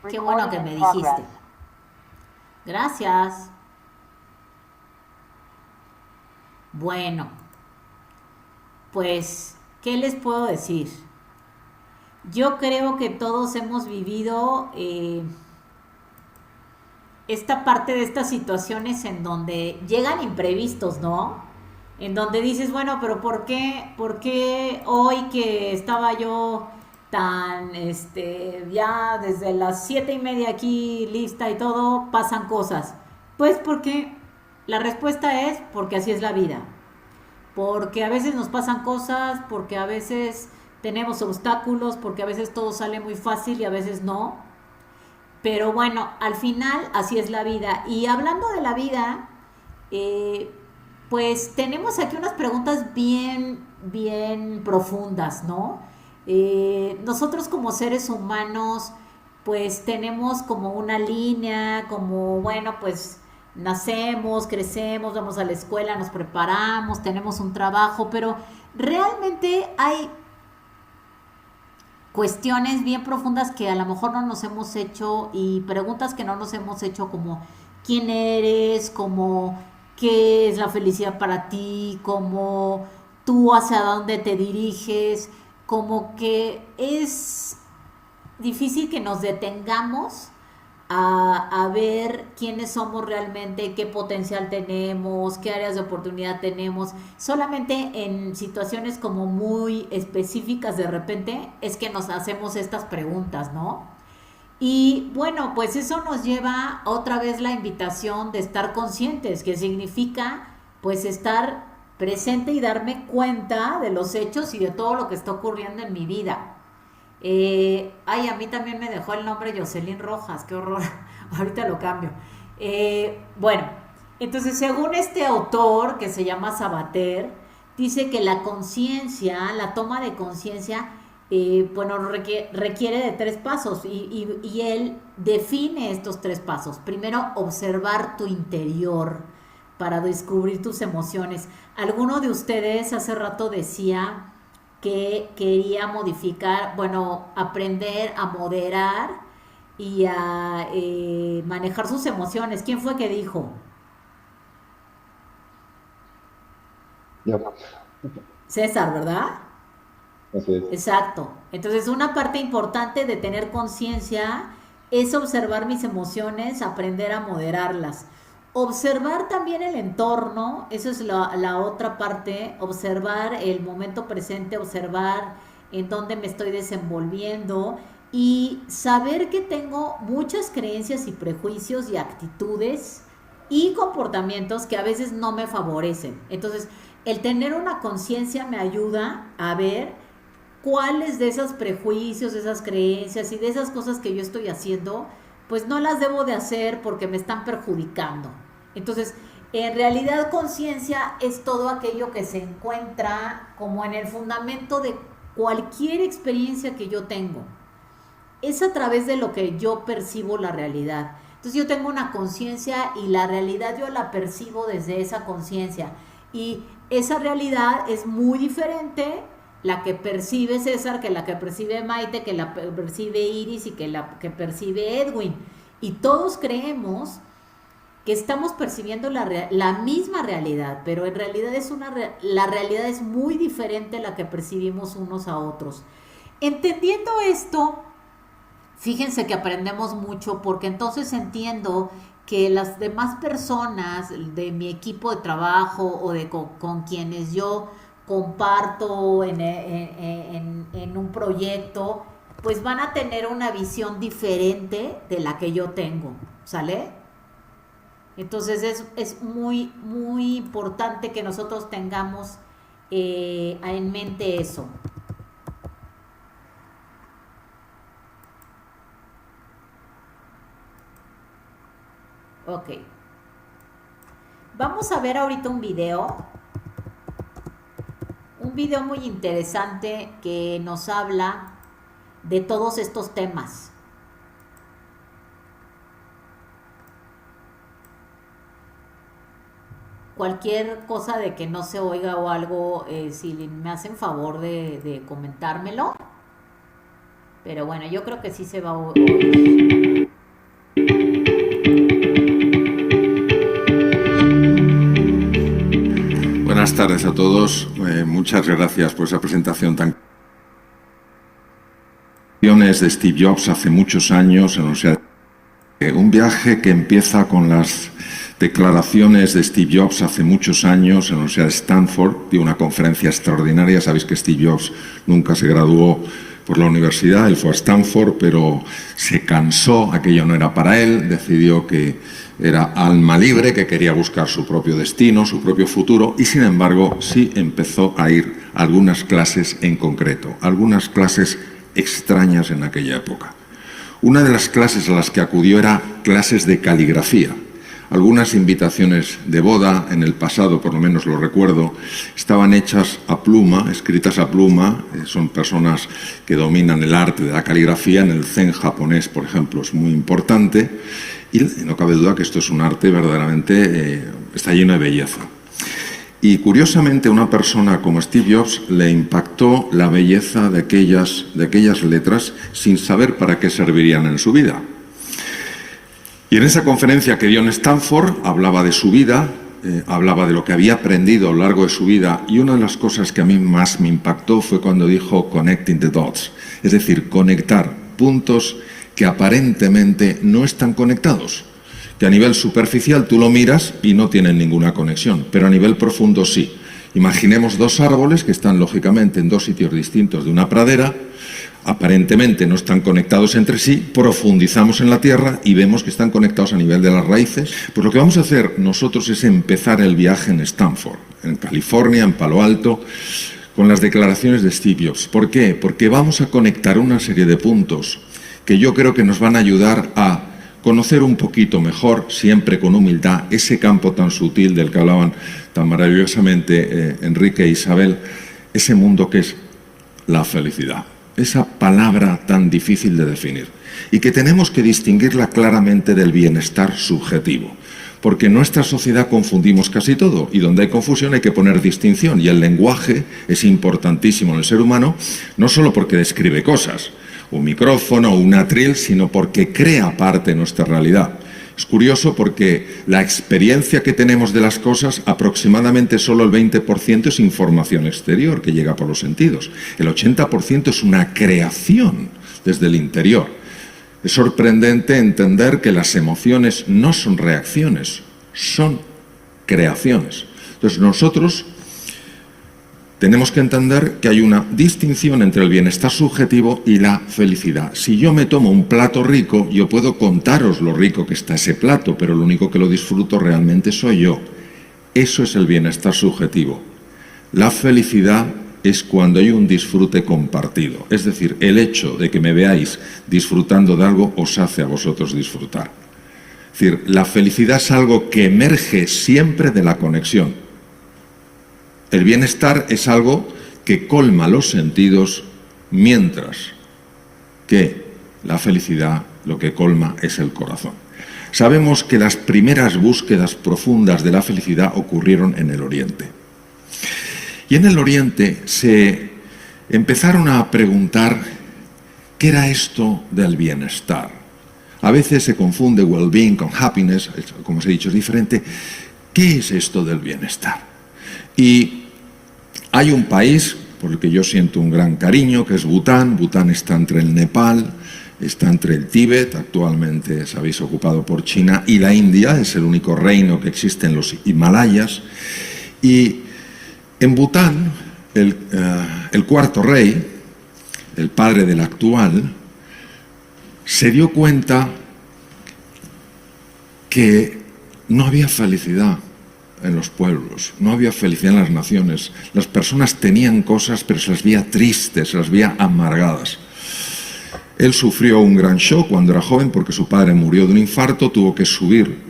Qué bueno que me dijiste. Gracias. Bueno, pues, ¿qué les puedo decir? Yo creo que todos hemos vivido esta parte de estas situaciones en donde llegan imprevistos, ¿no? En donde dices, bueno, pero por qué hoy que estaba yo tan, ya desde las 7:30 aquí lista y todo, pasan cosas? Pues porque la respuesta es porque así es la vida. Porque a veces nos pasan cosas, porque a veces tenemos obstáculos, porque a veces todo sale muy fácil y a veces no. Pero bueno, al final así es la vida. Y hablando de la vida, eh, pues tenemos aquí unas preguntas bien profundas, ¿no? Nosotros como seres humanos, pues tenemos como una línea, como, bueno, pues nacemos, crecemos, vamos a la escuela, nos preparamos, tenemos un trabajo, pero realmente hay cuestiones bien profundas que a lo mejor no nos hemos hecho y preguntas que no nos hemos hecho como quién eres, como qué es la felicidad para ti, como tú hacia dónde te diriges, como que es difícil que nos detengamos a ver quiénes somos realmente, qué potencial tenemos, qué áreas de oportunidad tenemos. Solamente en situaciones como muy específicas de repente es que nos hacemos estas preguntas, ¿no? Y bueno, pues eso nos lleva otra vez la invitación de estar conscientes, que significa pues estar presente y darme cuenta de los hechos y de todo lo que está ocurriendo en mi vida. Ay, a mí también me dejó el nombre Jocelyn Rojas, qué horror. Ahorita lo cambio. Bueno, entonces según este autor que se llama Sabater, dice que la conciencia, la toma de conciencia, bueno, requiere de tres pasos y él define estos tres pasos. Primero, observar tu interior para descubrir tus emociones. Alguno de ustedes hace rato decía que quería modificar, bueno, aprender a moderar y a manejar sus emociones. ¿Quién fue que dijo? Ya, César, ¿verdad? así es. Exacto. Entonces, una parte importante de tener conciencia es observar mis emociones, aprender a moderarlas. Observar también el entorno, eso es la otra parte, observar el momento presente, observar en dónde me estoy desenvolviendo y saber que tengo muchas creencias y prejuicios y actitudes y comportamientos que a veces no me favorecen. Entonces, el tener una conciencia me ayuda a ver cuáles de esos prejuicios, de esas creencias y de esas cosas que yo estoy haciendo, pues no las debo de hacer porque me están perjudicando. Entonces, en realidad conciencia es todo aquello que se encuentra como en el fundamento de cualquier experiencia que yo tengo. Es a través de lo que yo percibo la realidad. Entonces yo tengo una conciencia y la realidad yo la percibo desde esa conciencia. Y esa realidad es muy diferente la que percibe César, que la que percibe Maite, que la percibe Iris y que la que percibe Edwin. Y todos creemos que estamos percibiendo la misma realidad, pero en realidad la realidad es muy diferente a la que percibimos unos a otros. Entendiendo esto, fíjense que aprendemos mucho porque entonces entiendo que las demás personas de mi equipo de trabajo o con quienes yo comparto en un proyecto, pues van a tener una visión diferente de la que yo tengo, ¿sale? Entonces es muy importante que nosotros tengamos en mente eso. Ok. Vamos a ver ahorita un video muy interesante que nos habla de todos estos temas. Cualquier cosa de que no se oiga o algo, si me hacen favor de comentármelo. Pero bueno, yo creo que sí se va a oír. Buenas tardes a todos. Muchas gracias por esa presentación tan... de Steve Jobs hace muchos años en la Universidad. Un viaje que empieza con las declaraciones de Steve Jobs hace muchos años en la Universidad de Stanford, de una conferencia extraordinaria. Sabéis que Steve Jobs nunca se graduó por la universidad, él fue a Stanford, pero se cansó, aquello no era para él, decidió que era alma libre, que quería buscar su propio destino, su propio futuro, y sin embargo sí empezó a ir a algunas clases en concreto, algunas clases extrañas en aquella época. Una de las clases a las que acudió era clases de caligrafía. Algunas invitaciones de boda, en el pasado por lo menos lo recuerdo, estaban hechas a pluma, escritas a pluma. Son personas que dominan el arte de la caligrafía. En el zen japonés, por ejemplo, es muy importante. Y no cabe duda que esto es un arte verdaderamente, está lleno de belleza. Y curiosamente, una persona como Steve Jobs le impactó la belleza de aquellas letras sin saber para qué servirían en su vida. Y en esa conferencia que dio en Stanford hablaba de su vida, hablaba de lo que había aprendido a lo largo de su vida, y una de las cosas que a mí más me impactó fue cuando dijo connecting the dots, es decir, conectar puntos que aparentemente no están conectados, que a nivel superficial tú lo miras y no tienen ninguna conexión, pero a nivel profundo sí. Imaginemos dos árboles que están lógicamente en dos sitios distintos de una pradera, aparentemente no están conectados entre sí, profundizamos en la tierra y vemos que están conectados a nivel de las raíces. Pues lo que vamos a hacer nosotros es empezar el viaje en Stanford, en California, en Palo Alto, con las declaraciones de Steve Jobs. ¿Por qué? Porque vamos a conectar una serie de puntos que yo creo que nos van a ayudar a conocer un poquito mejor, siempre con humildad, ese campo tan sutil del que hablaban tan maravillosamente Enrique e Isabel, ese mundo que es la felicidad. Esa palabra tan difícil de definir y que tenemos que distinguirla claramente del bienestar subjetivo, porque en nuestra sociedad confundimos casi todo y donde hay confusión hay que poner distinción, y el lenguaje es importantísimo en el ser humano, no solo porque describe cosas, un micrófono o un atril, sino porque crea parte de nuestra realidad. Es curioso porque la experiencia que tenemos de las cosas, aproximadamente solo el 20% es información exterior que llega por los sentidos. El 80% es una creación desde el interior. Es sorprendente entender que las emociones no son reacciones, son creaciones. Entonces nosotros tenemos que entender que hay una distinción entre el bienestar subjetivo y la felicidad. Si yo me tomo un plato rico, yo puedo contaros lo rico que está ese plato, pero lo único que lo disfruto realmente soy yo. Eso es el bienestar subjetivo. La felicidad es cuando hay un disfrute compartido. Es decir, el hecho de que me veáis disfrutando de algo os hace a vosotros disfrutar. Es decir, la felicidad es algo que emerge siempre de la conexión. El bienestar es algo que colma los sentidos, mientras que la felicidad lo que colma es el corazón. Sabemos que las primeras búsquedas profundas de la felicidad ocurrieron en el Oriente. Y en el Oriente se empezaron a preguntar qué era esto del bienestar. A veces se confunde well-being con happiness, como os he dicho, es diferente. ¿Qué es esto del bienestar? Y hay un país por el que yo siento un gran cariño, que es Bután. Bután está entre el Nepal, está entre el Tíbet, actualmente sabéis ocupado por China, y la India, es el único reino que existe en los Himalayas. Y en Bután, el cuarto rey, el padre del actual, se dio cuenta que no había felicidad en los pueblos, no había felicidad en las naciones. Las personas tenían cosas, pero se las veía tristes, se las veía amargadas. Él sufrió un gran shock cuando era joven porque su padre murió de un infarto, tuvo que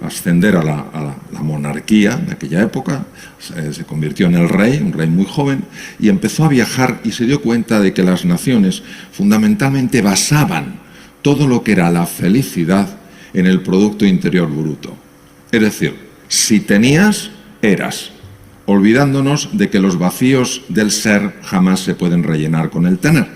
ascender a la monarquía de aquella época, se convirtió en el rey, un rey muy joven, y empezó a viajar y se dio cuenta de que las naciones fundamentalmente basaban todo lo que era la felicidad en el Producto Interior Bruto. Es decir, si tenías, eras, olvidándonos de que los vacíos del ser jamás se pueden rellenar con el tener.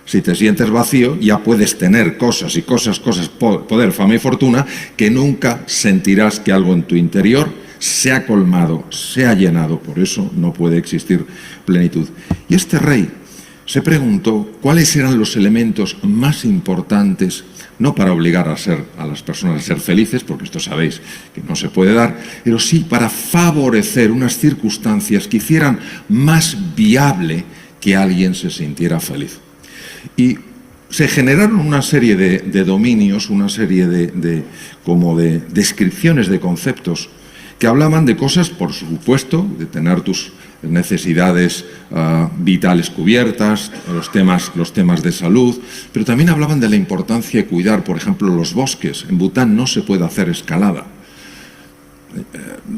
Si te sientes vacío, ya puedes tener cosas y cosas, poder, fama y fortuna, que nunca sentirás que algo en tu interior se ha colmado, se ha llenado. Por eso no puede existir plenitud. Y este rey se preguntó cuáles eran los elementos más importantes, no para obligar a las personas a ser felices, porque esto sabéis que no se puede dar, pero sí para favorecer unas circunstancias que hicieran más viable que alguien se sintiera feliz. Y se generaron una serie de dominios, una serie de descripciones de conceptos que hablaban de cosas, por supuesto, de tener tus necesidades vitales cubiertas, los temas de salud, pero también hablaban de la importancia de cuidar, por ejemplo, los bosques. En Bután no se puede hacer escalada.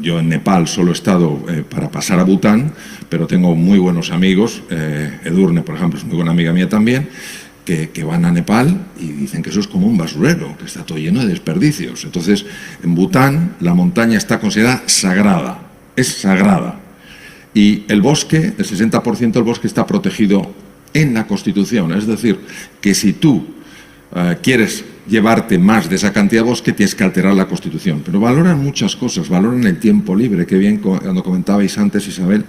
Yo en Nepal solo he estado para pasar a Bután, pero tengo muy buenos amigos, Edurne, por ejemplo, es muy buena amiga mía también, que van a Nepal y dicen que eso es como un basurero, que está todo lleno de desperdicios. Entonces, en Bután la montaña está considerada sagrada, es sagrada. Y el bosque, el 60% del bosque está protegido en la Constitución. Es decir, que si tú quieres llevarte más de esa cantidad de bosque, tienes que alterar la Constitución. Pero valoran muchas cosas, valoran el tiempo libre, que bien cuando comentabais antes, Isabel,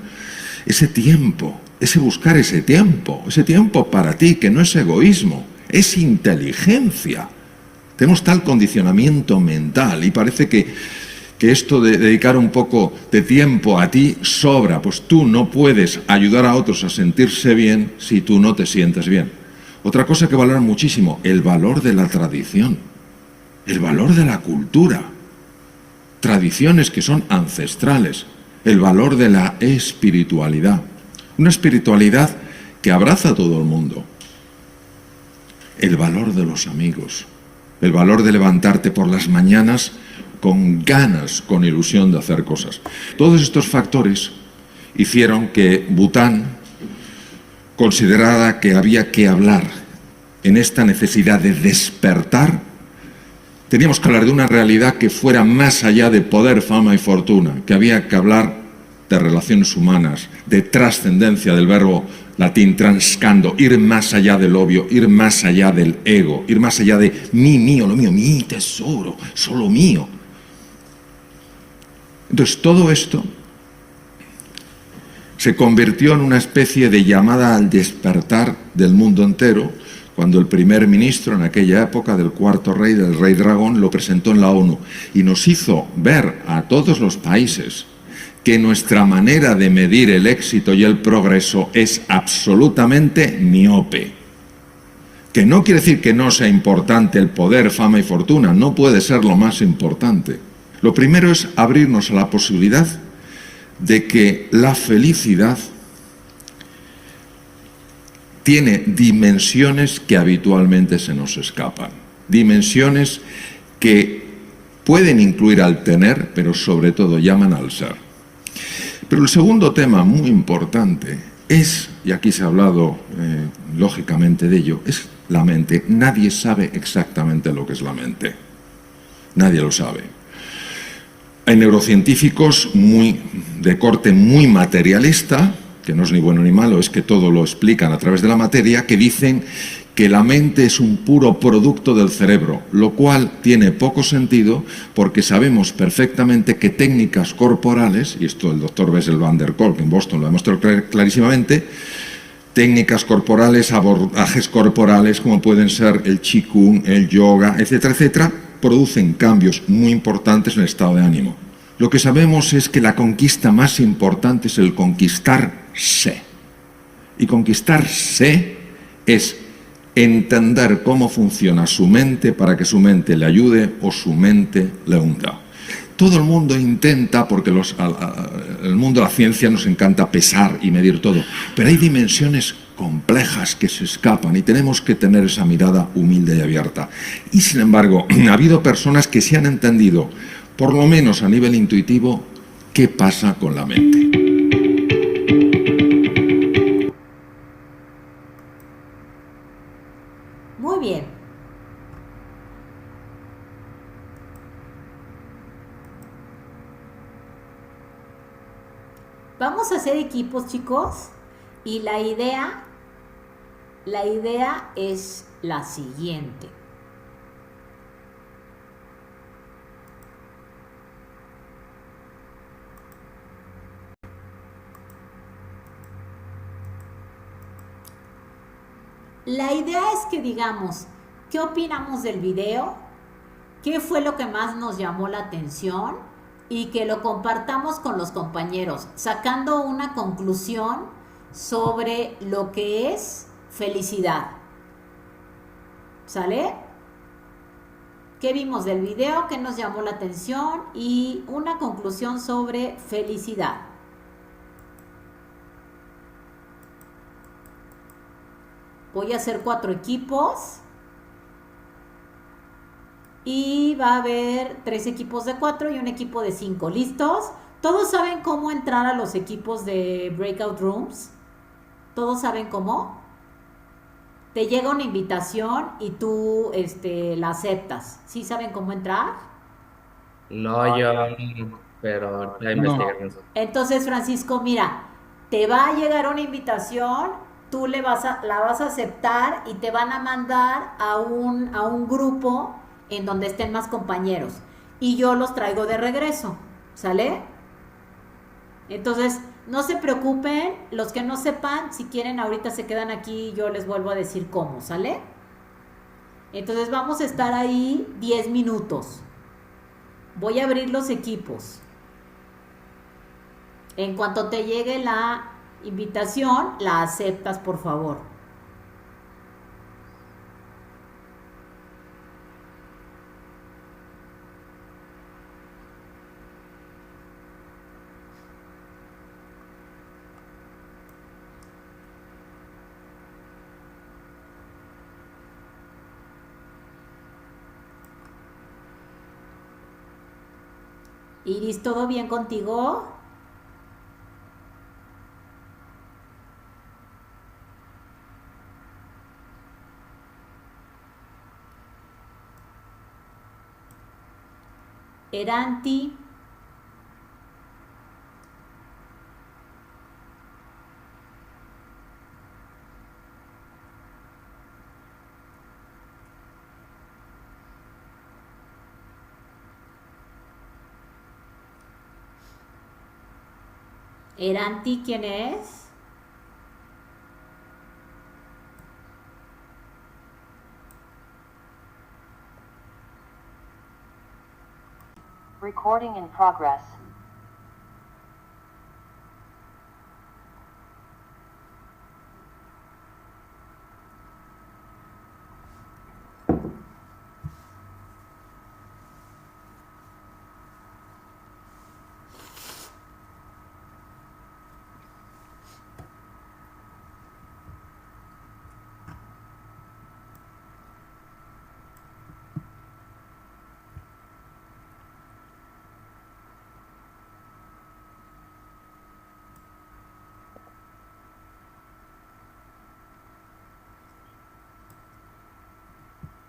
ese tiempo, ese buscar ese tiempo para ti, que no es egoísmo, es inteligencia. Tenemos tal condicionamiento mental y parece que esto de dedicar un poco de tiempo a ti sobra, pues tú no puedes ayudar a otros a sentirse bien si tú no te sientes bien. Otra cosa que valoran muchísimo, el valor de la tradición, el valor de la cultura, tradiciones que son ancestrales, el valor de la espiritualidad, una espiritualidad que abraza a todo el mundo, el valor de los amigos, el valor de levantarte por las mañanas con ganas, con ilusión de hacer cosas. Todos estos factores hicieron que Bután considerara que había que hablar en esta necesidad de despertar. Teníamos que hablar de una realidad que fuera más allá de poder, fama y fortuna, que había que hablar de relaciones humanas, de trascendencia del verbo latín transcando, ir más allá del obvio, ir más allá del ego, ir más allá de mí, mío, lo mío, mi tesoro, solo mío. Entonces todo esto se convirtió en una especie de llamada al despertar del mundo entero, cuando el primer ministro en aquella época del cuarto rey, del rey dragón, lo presentó en la ONU y nos hizo ver a todos los países que nuestra manera de medir el éxito y el progreso es absolutamente miope. Que no quiere decir que no sea importante el poder, fama y fortuna, no puede ser lo más importante. Lo primero es abrirnos a la posibilidad de que la felicidad tiene dimensiones que habitualmente se nos escapan. Dimensiones que pueden incluir al tener, pero sobre todo llaman al ser. Pero el segundo tema muy importante es, y aquí se ha hablado lógicamente de ello, es la mente. Nadie sabe exactamente lo que es la mente. Nadie lo sabe. Hay neurocientíficos de corte muy materialista, que no es ni bueno ni malo, es que todo lo explican a través de la materia, que dicen que la mente es un puro producto del cerebro, lo cual tiene poco sentido porque sabemos perfectamente que técnicas corporales, y esto el doctor Bessel van der Kolk en Boston lo demostró clarísimamente, técnicas corporales, abordajes corporales como pueden ser el Qigong, el yoga, etcétera, etcétera, producen cambios muy importantes en el estado de ánimo. Lo que sabemos es que la conquista más importante es el conquistarse. Y conquistarse es entender cómo funciona su mente para que su mente le ayude o su mente le hunda. Todo el mundo intenta, porque el mundo de la ciencia nos encanta pesar y medir todo, pero hay dimensiones complejas que se escapan y tenemos que tener esa mirada humilde y abierta. Y sin embargo, ha habido personas que sí han entendido, por lo menos a nivel intuitivo, qué pasa con la mente. Muy bien. Vamos a hacer equipos, chicos, y la idea La idea es la siguiente. La idea es que digamos, ¿qué opinamos del video? ¿Qué fue lo que más nos llamó la atención? Y que lo compartamos con los compañeros, sacando una conclusión sobre lo que es felicidad. ¿Sale? ¿Qué vimos del video? ¿Qué nos llamó la atención? Y una conclusión sobre felicidad. Voy a hacer 4 equipos. Y va a haber 3 equipos de 4 y un equipo de 5. ¿Listos? ¿Todos saben cómo entrar a los equipos de Breakout Rooms? ¿Todos saben cómo? Te llega una invitación y tú la aceptas. ¿Sí saben cómo entrar? No, yo, pero ya investigaremos. Entonces, Francisco, mira, te va a llegar una invitación, tú la vas a aceptar y te van a mandar a un grupo en donde estén más compañeros. Y yo los traigo de regreso, ¿sale? Entonces, no se preocupen, los que no sepan, si quieren ahorita se quedan aquí y yo les vuelvo a decir cómo, ¿sale? Entonces vamos a estar ahí 10 minutos. Voy a abrir los equipos. En cuanto te llegue la invitación, la aceptas, por favor. Iris, ¿todo bien contigo? Eranti. Eranti, ¿quién es? Recording in progress.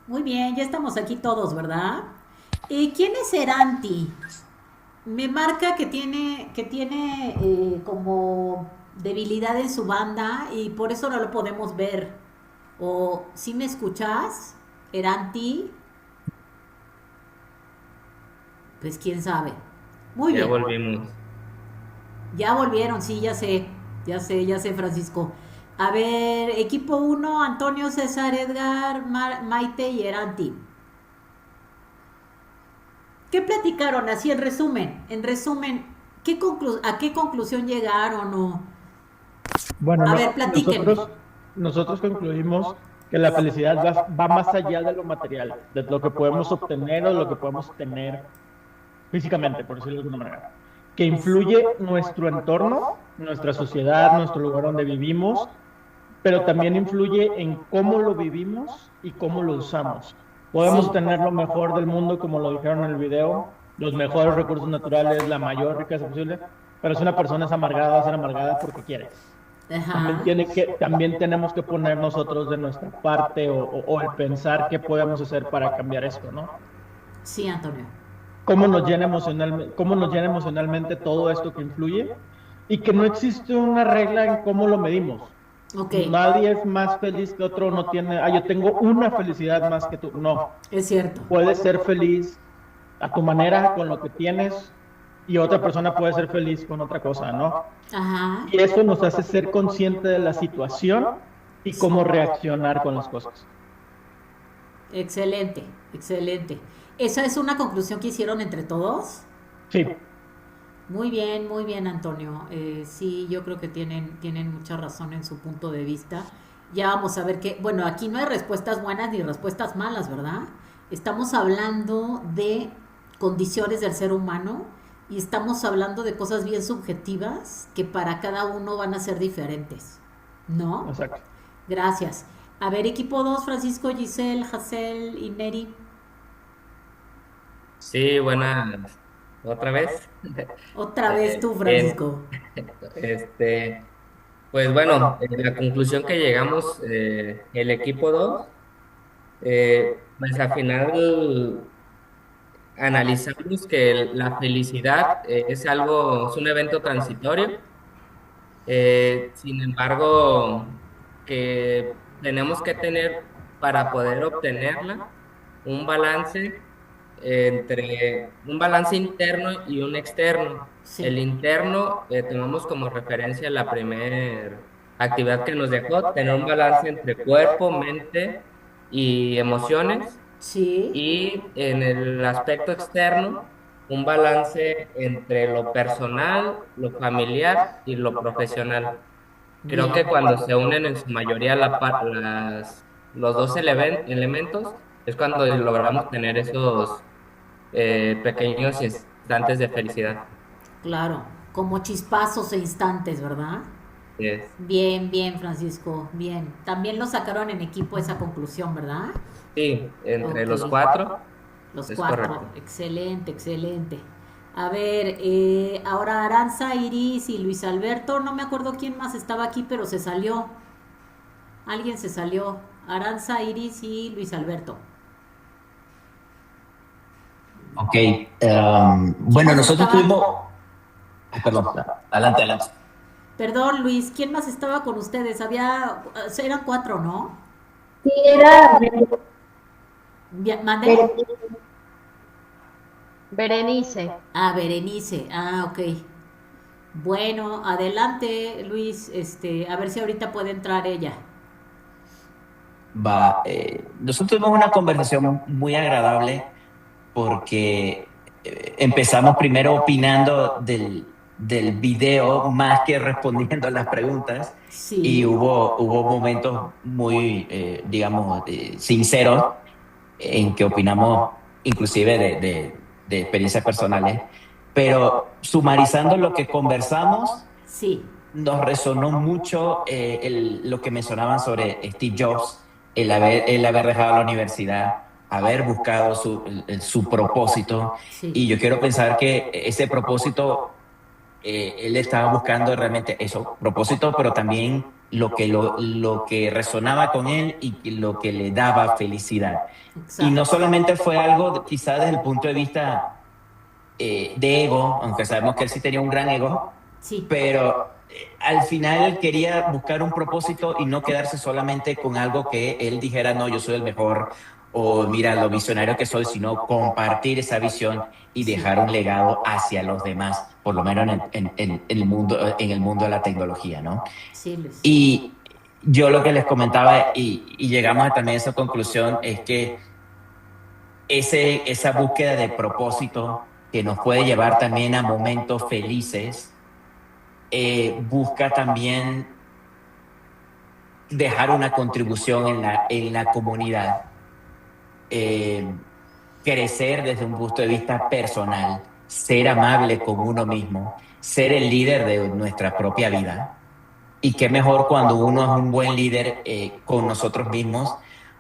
Muy bien, ya estamos aquí todos, ¿verdad? ¿Quién es Eranti? Me marca que tiene como debilidad en su banda y por eso no lo podemos ver. ¿O si me escuchas, Eranti? Pues quién sabe. Muy bien. Ya volvimos. Ya volvieron, sí, ya sé, Francisco. A ver, equipo 1, Antonio, César, Edgar, Maite y Eranti. ¿Qué platicaron? Así en resumen, ¿a qué conclusión llegaron? O... Bueno, A ver, platíquenme. nosotros concluimos que la felicidad va más allá de lo material, de lo que podemos obtener o lo que podemos tener físicamente, por decirlo de alguna manera. Que influye nuestro entorno, nuestra sociedad, nuestro lugar donde vivimos, pero también influye en cómo lo vivimos y cómo lo usamos. Podemos tener lo mejor del mundo, como lo dijeron en el video, los mejores recursos naturales, la mayor riqueza posible, pero si una persona es amargada, va a ser amargada porque quiere. Ajá. También tenemos que poner nosotros de nuestra parte o el pensar qué podemos hacer para cambiar esto, ¿no? Sí, Antonio. Cómo nos llena emocionalmente todo esto que influye y que no existe una regla en cómo lo medimos. Ok, Nadie es más feliz que otro, no tiene, yo tengo una felicidad más que tú. No, es cierto. puedes ser feliz a tu manera, con lo que tienes, y otra persona puede ser feliz con otra cosa, ¿no? Ajá. Y eso nos hace ser consciente de la situación y cómo reaccionar con las cosas. Excelente, excelente. ¿Esa es una conclusión que hicieron entre todos? Sí, Muy bien, Antonio. Sí, yo creo que tienen mucha razón en su punto de vista. Ya vamos a ver que, bueno, aquí no hay respuestas buenas ni respuestas malas, ¿verdad? Estamos hablando de condiciones del ser humano y estamos hablando de cosas bien subjetivas que para cada uno van a ser diferentes, ¿no? exacto. Gracias. A ver, equipo 2, Francisco, Giselle, Hazel y Neri. Sí, buenas. ¿Otra vez? Otra vez tú, Bien, Francisco. este, pues bueno, la conclusión que llegamos, el equipo 2, pues al final analizamos que la felicidad es algo, es un evento transitorio. Sin embargo, que tenemos que tener para poder obtenerla un balance entre un balance interno y un externo. Sí, El interno tomamos como referencia la primera actividad que nos dejó, tener un balance entre cuerpo, mente y emociones, sí. y en el aspecto externo, un balance entre lo personal, lo familiar y lo profesional. Creo que Bien. cuando se unen en su mayoría los dos elementos, es cuando logramos tener esos pequeños instantes de felicidad. Claro, como chispazos e instantes, ¿verdad? Es- Bien, bien, Francisco, bien. También lo sacaron en equipo esa conclusión, ¿verdad? sí, entre Ok, los cuatro los es cuatro. correcto. Excelente, excelente. A ver, ahora Aranza, Iris y Luis Alberto. No me acuerdo quién más estaba aquí, pero se salió. Alguien se salió. Aranza, Iris y Luis Alberto. Ok, ¿Quién bueno, más nosotros estaba? tuvimos, ay, perdón, adelante, adelante. Perdón, Luis, ¿quién más estaba con ustedes? Eran cuatro, ¿no? Sí, era ¿Mande? Berenice. Berenice. Ah, Berenice. Ah, ok. Bueno, adelante, Luis. A ver si ahorita puede entrar ella. Va, nosotros tuvimos una conversación muy agradable porque empezamos primero opinando del video más que respondiendo a las preguntas y Sí, hubo momentos muy, digamos, sinceros en que opinamos inclusive de experiencias personales, pero sumarizando lo que conversamos, sí, nos resonó mucho lo que mencionaban sobre Steve Jobs, el haber dejado la universidad, haber buscado su propósito, sí. y yo quiero pensar que ese propósito, él estaba buscando realmente eso, propósito, pero también lo que resonaba con él y lo que le daba felicidad. Y no Exacto. solamente fue algo quizás desde el punto de vista de ego, aunque sabemos que él sí tenía un gran ego, Sí, pero al final él quería buscar un propósito y no quedarse solamente con algo que él dijera, no, yo soy el mejor, o mira lo visionario que soy, sino compartir esa visión y sí, dejar un legado hacia los demás, por lo menos en el mundo de la tecnología, ¿no? sí, Luis. Y yo lo que les comentaba y llegamos a también a esa conclusión es que esa búsqueda de propósito que nos puede llevar también a momentos felices, busca también dejar una contribución en la comunidad, eh, crecer desde un punto de vista personal, ser amable con uno mismo, ser el líder de nuestra propia vida. Y qué mejor cuando uno es un buen líder con nosotros mismos,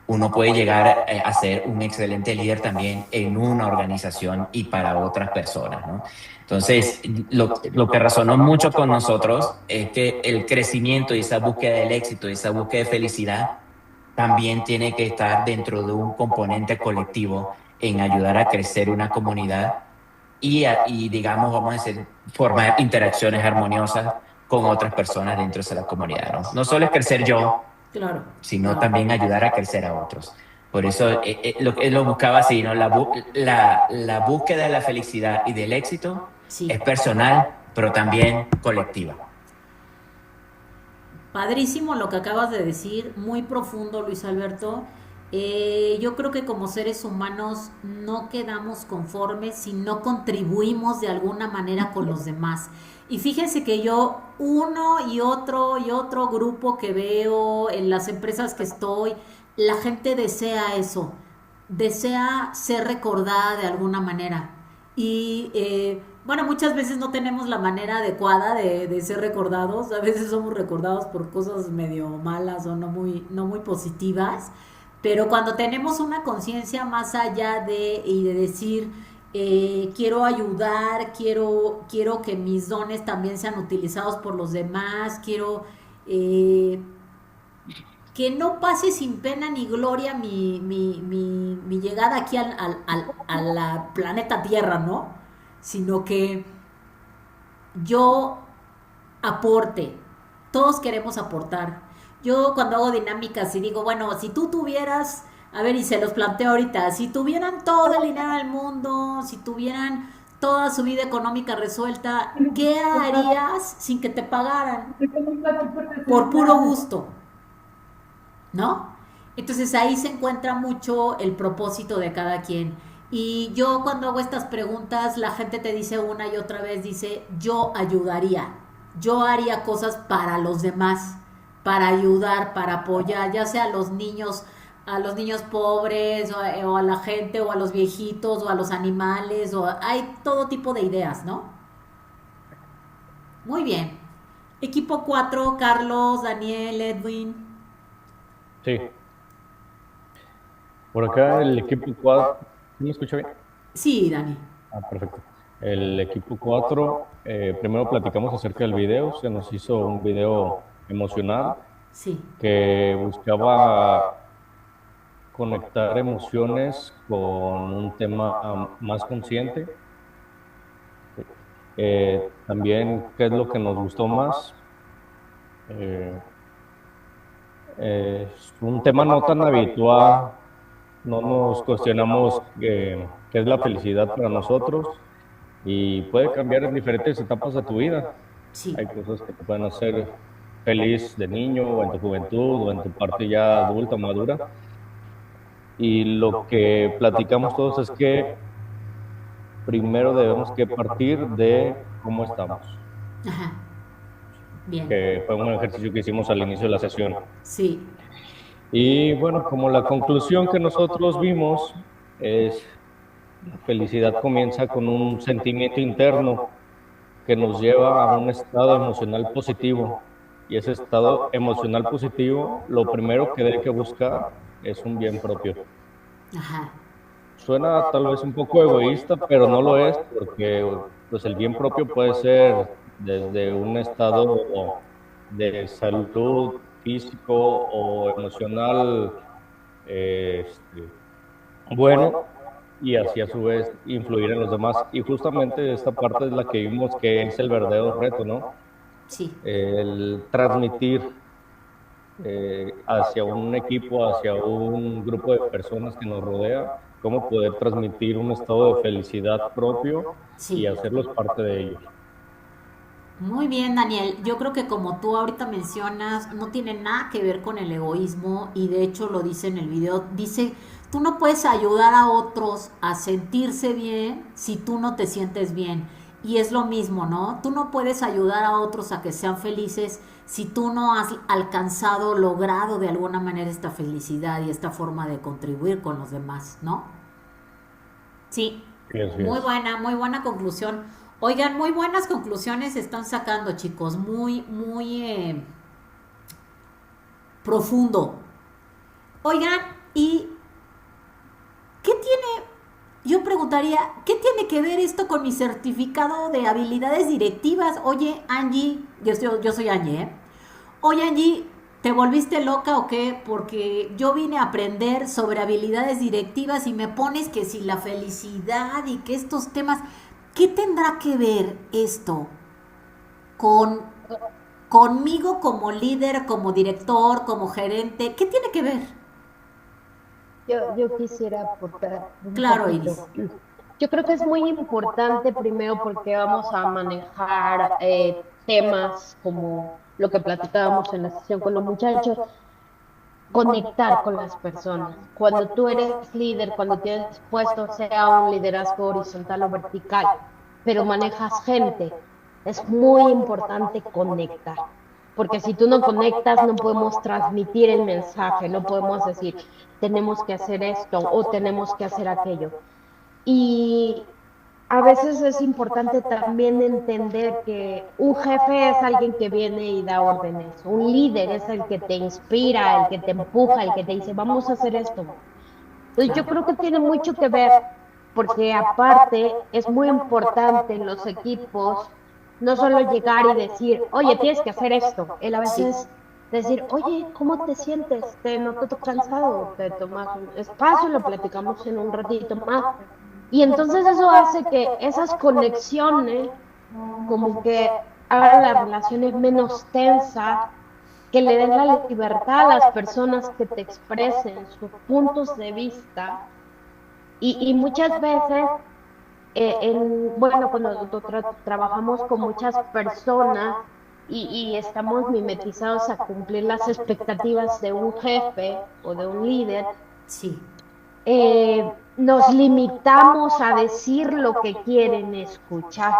uno puede llegar a ser un excelente líder también en una organización y para otras personas, ¿no? Entonces, lo que resonó mucho con nosotros es que el crecimiento y esa búsqueda del éxito y esa búsqueda de felicidad también tiene que estar dentro de un componente colectivo en ayudar a crecer una comunidad y digamos, vamos a decir, formar interacciones armoniosas con otras personas dentro de la comunidad, ¿no? No solo es crecer yo, Claro. sino también ayudar a crecer a otros. Por eso lo buscaba así, ¿no? La búsqueda de la felicidad y del éxito Sí. es personal, pero también colectiva. Padrísimo lo que acabas de decir, muy profundo, Luis Alberto. Yo creo que como seres humanos no quedamos conformes si no contribuimos de alguna manera con los demás. Y fíjense que yo, uno y otro grupo que veo en las empresas que estoy, la gente desea eso, desea ser recordada de alguna manera. Y bueno, muchas veces no tenemos la manera adecuada de ser recordados. A veces somos recordados por cosas medio malas o no muy positivas. Pero cuando tenemos una conciencia más allá y de decir, quiero ayudar, quiero que mis dones también sean utilizados por los demás, quiero que no pase sin pena ni gloria mi llegada aquí a la planeta Tierra, ¿no? Sino que yo aporte. Todos queremos aportar. Yo cuando hago dinámicas y digo, bueno, si tú tuvieras, a ver, y se los planteo ahorita, si tuvieran todo el dinero del mundo, si tuvieran toda su vida económica resuelta, ¿qué harías sin que te pagaran? Por puro gusto, ¿no? Entonces ahí se encuentra mucho el propósito de cada quien. Y yo cuando hago estas preguntas, la gente te dice una y otra vez, dice, yo ayudaría, yo haría cosas para los demás, para ayudar, para apoyar, ya sea a los niños pobres, o a la gente, o a los viejitos, o a los animales, o hay todo tipo de ideas, ¿no? Muy bien. Equipo 4, Carlos, Daniel, Edwin. Sí. Por acá el equipo 4, ¿me escucha bien? Sí, Dani. Perfecto. El equipo 4, primero platicamos acerca del video, se nos hizo un video emocional Sí. que buscaba conectar emociones con un tema más consciente. También, ¿qué es lo que nos gustó más? Es un tema no tan habitual, no nos cuestionamos qué es la felicidad para nosotros y puede cambiar en diferentes etapas de tu vida. Sí. Hay cosas que te pueden hacer feliz de niño o en tu juventud o en tu parte ya adulta, madura. Y lo que platicamos todos es que primero debemos que partir de cómo estamos. Ajá. Bien. Que fue un ejercicio que hicimos al inicio de la sesión. Sí. Y bueno, como la conclusión que nosotros vimos es, la felicidad comienza con un sentimiento interno que nos lleva a un estado emocional positivo. Y ese estado emocional positivo, lo primero que debe que buscar es un bien propio. Ajá. Suena tal vez un poco egoísta, pero no lo es, porque pues, el bien propio puede ser desde un estado de salud físico o emocional bueno, y así a su vez influir en los demás. Y justamente esta parte es la que vimos que es el verdadero reto, ¿no? Sí. El transmitir hacia un equipo, hacia un grupo de personas que nos rodea, cómo poder transmitir un estado de felicidad propio Sí. y hacerlos parte de ellos. Muy bien, Daniel. Yo creo que como tú ahorita mencionas, no tiene nada que ver con el egoísmo y de hecho lo dice en el video. Dice, tú no puedes ayudar a otros a sentirse bien si tú no te sientes bien. Y es lo mismo, ¿no? Tú no puedes ayudar a otros a que sean felices si tú no has alcanzado, logrado de alguna manera esta felicidad y esta forma de contribuir con los demás, ¿no? Sí. Muy buena conclusión. Oigan, muy buenas conclusiones están sacando, chicos. Muy profundo. Oigan, ¿y qué tiene? Yo preguntaría, ¿qué tiene que ver esto con mi certificado de habilidades directivas? Oye, Angie, yo soy Angie, ¿eh? Oye, Angie, ¿te volviste loca o qué? Porque yo vine a aprender sobre habilidades directivas y me pones que si la felicidad y que estos temas, ¿qué tendrá que ver esto con conmigo como líder, como director, como gerente, ¿qué tiene que ver? Yo quisiera aportar un Claro, poquito. Iris. Yo creo que es muy importante primero porque vamos a manejar temas como lo que platicábamos en la sesión con los muchachos, conectar con las personas. Cuando tú eres líder, cuando tienes puesto, sea un liderazgo horizontal o vertical, pero manejas gente, es muy importante conectar. Porque si tú no conectas, no podemos transmitir el mensaje, no podemos decir, tenemos que hacer esto o tenemos que hacer aquello. Y a veces es importante también entender que un jefe es alguien que viene y da órdenes. Un líder es el que te inspira, el que te empuja, el que te dice, vamos a hacer esto. Entonces yo creo que tiene mucho que ver, porque aparte es muy importante en los equipos no solo llegar y decir, oye, tienes que hacer esto. Él a veces decir, oye, ¿cómo te sientes? ¿Te noto cansado? ¿Te tomas un espacio? Lo platicamos en un ratito más. Y entonces eso hace que esas conexiones como que hagan las relaciones menos tensas, que le den la libertad a las personas que te expresen sus puntos de vista. Y muchas veces, bueno, cuando nosotros trabajamos con muchas personas y estamos mimetizados a cumplir las expectativas de un jefe o de un líder, Sí. nos limitamos a decir lo que quieren escuchar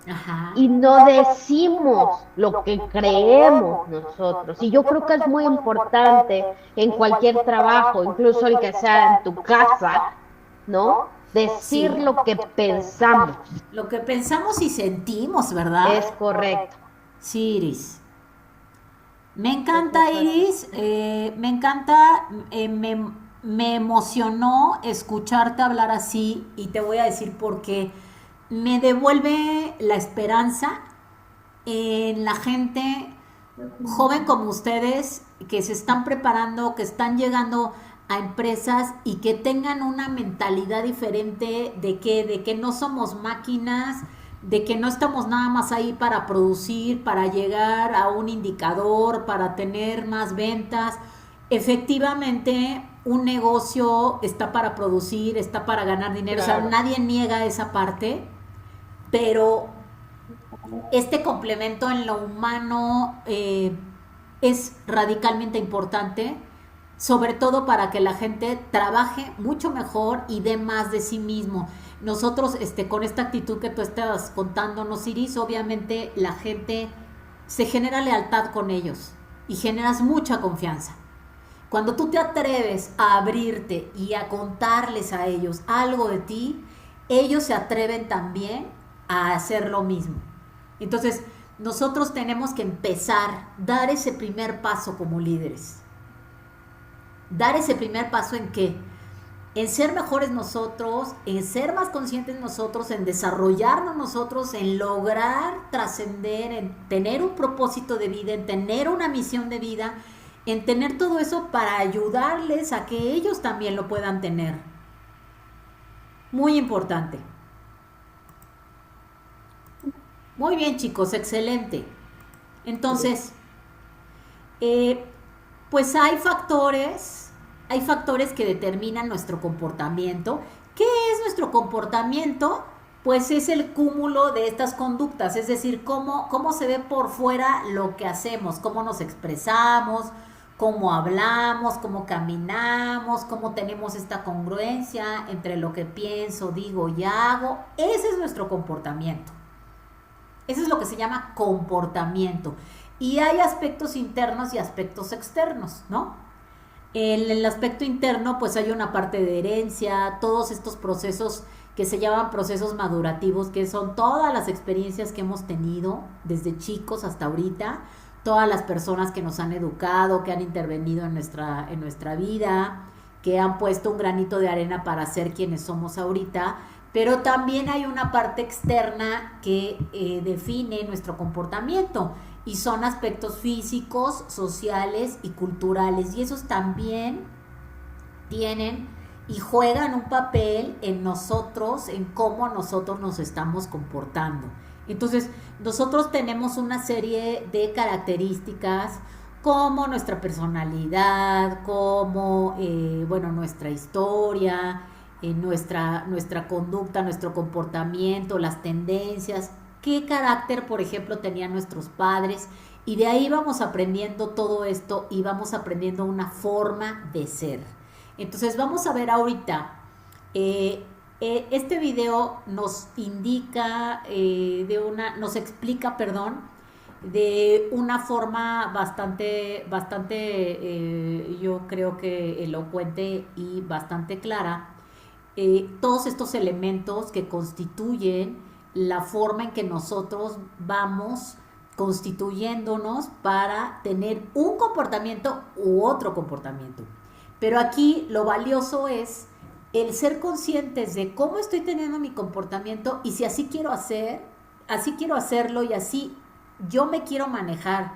Ajá. y no decimos lo que creemos nosotros. Y yo creo que es muy importante en cualquier trabajo, incluso el que sea en tu casa, ¿no? Decir Sí. lo que pensamos. Lo que pensamos y sentimos, ¿verdad? Es correcto. Sí, Iris. Me encanta, Iris. Me encanta. Me emocionó escucharte hablar así y te voy a decir por qué. Me devuelve la esperanza en la gente joven como ustedes que se están preparando, que están llegando a empresas y que tengan una mentalidad diferente de que no somos máquinas, de que no estamos nada más ahí para producir, para llegar a un indicador, para tener más ventas. Efectivamente, un negocio está para producir, está para ganar dinero, Claro. o sea, nadie niega esa parte, pero este complemento en lo humano es radicalmente importante, sobre todo para que la gente trabaje mucho mejor y dé más de sí mismo. Nosotros, con esta actitud que tú estás contándonos, Iris, obviamente la gente se genera lealtad con ellos y generas mucha confianza. Cuando tú te atreves a abrirte y a contarles a ellos algo de ti, ellos se atreven también a hacer lo mismo. Entonces, nosotros tenemos que empezar, dar ese primer paso como líderes. Dar ese primer paso en qué? En ser mejores nosotros, en ser más conscientes nosotros, en desarrollarnos nosotros, en lograr trascender, en tener un propósito de vida, en tener una misión de vida, en tener todo eso para ayudarles a que ellos también lo puedan tener. Muy importante. Muy bien, chicos, excelente. Entonces, pues hay factores que determinan nuestro comportamiento. ¿Qué es nuestro comportamiento? Pues es el cúmulo de estas conductas, es decir, cómo se ve por fuera lo que hacemos, cómo nos expresamos, cómo hablamos, cómo caminamos, cómo tenemos esta congruencia entre lo que pienso, digo y hago. Ese es nuestro comportamiento. Eso es lo que se llama comportamiento. Y hay aspectos internos y aspectos externos, ¿no? En el aspecto interno, pues hay una parte de herencia, todos estos procesos que se llaman procesos madurativos, que son todas las experiencias que hemos tenido desde chicos hasta ahorita, todas las personas que nos han educado, que han intervenido en nuestra vida, que han puesto un granito de arena para ser quienes somos ahorita, pero también hay una parte externa que define nuestro comportamiento y son aspectos físicos, sociales y culturales, y esos también tienen y juegan un papel en nosotros, en cómo nosotros nos estamos comportando. Entonces, nosotros tenemos una serie de características como nuestra personalidad, como, bueno, nuestra historia, nuestra conducta, nuestro comportamiento, las tendencias, qué carácter, por ejemplo, tenían nuestros padres, y de ahí vamos aprendiendo todo esto y vamos aprendiendo una forma de ser. Entonces vamos a ver ahorita, este video nos indica, nos explica, perdón, de una forma bastante, yo creo que elocuente y bastante clara, todos estos elementos que constituyen la forma en que nosotros vamos constituyéndonos para tener un comportamiento u otro comportamiento. Pero aquí lo valioso es el ser conscientes de cómo estoy teniendo mi comportamiento y si así quiero hacerlo y así yo me quiero manejar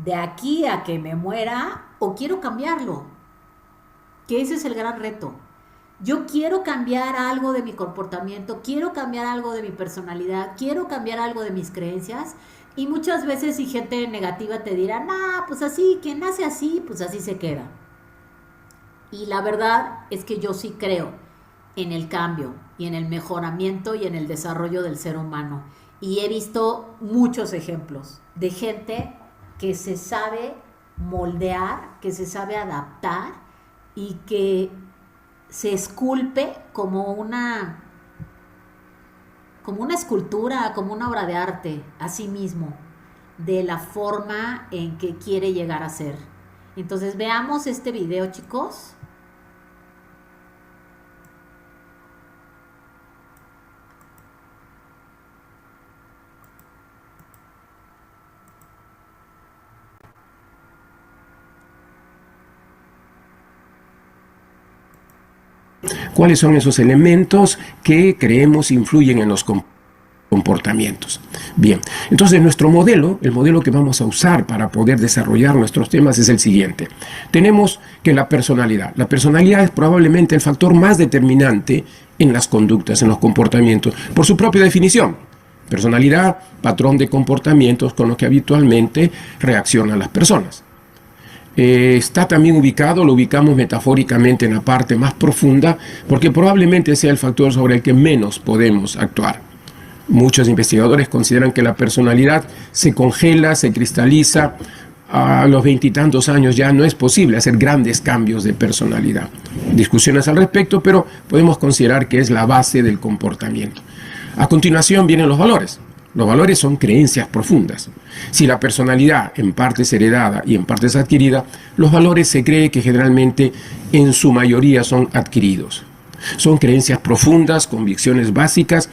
de aquí a que me muera o quiero cambiarlo. Que ese es el gran reto. Yo quiero cambiar algo de mi comportamiento, quiero cambiar algo de mi personalidad, quiero cambiar algo de mis creencias. Y muchas veces si gente negativa te dirá, nah, pues así, quien nace así, pues así se queda. Y la verdad es que yo sí creo en el cambio y en el mejoramiento y en el desarrollo del ser humano. Y he visto muchos ejemplos de gente que se sabe moldear, que se sabe adaptar y que se esculpe como una escultura, como una obra de arte a sí mismo, de la forma en que quiere llegar a ser. Entonces veamos este video, chicos. ¿Cuáles son esos elementos que creemos influyen en los comportamientos? Bien, entonces nuestro modelo, el modelo que vamos a usar para poder desarrollar nuestros temas es el siguiente. Tenemos que la personalidad es probablemente el factor más determinante en las conductas, en los comportamientos, por su propia definición. Personalidad, patrón de comportamientos con los que habitualmente reaccionan las personas. Está también lo ubicamos metafóricamente en la parte más profunda, porque probablemente sea el factor sobre el que menos podemos actuar. Muchos investigadores consideran que la personalidad se congela, se cristaliza. A los 20 y tantos años ya no es posible hacer grandes cambios de personalidad. Discusiones al respecto, pero podemos considerar que es la base del comportamiento. A continuación vienen los valores. Los valores son creencias profundas. Si la personalidad en parte es heredada y en parte es adquirida, los valores se cree que generalmente en su mayoría son adquiridos. Son creencias profundas, convicciones básicas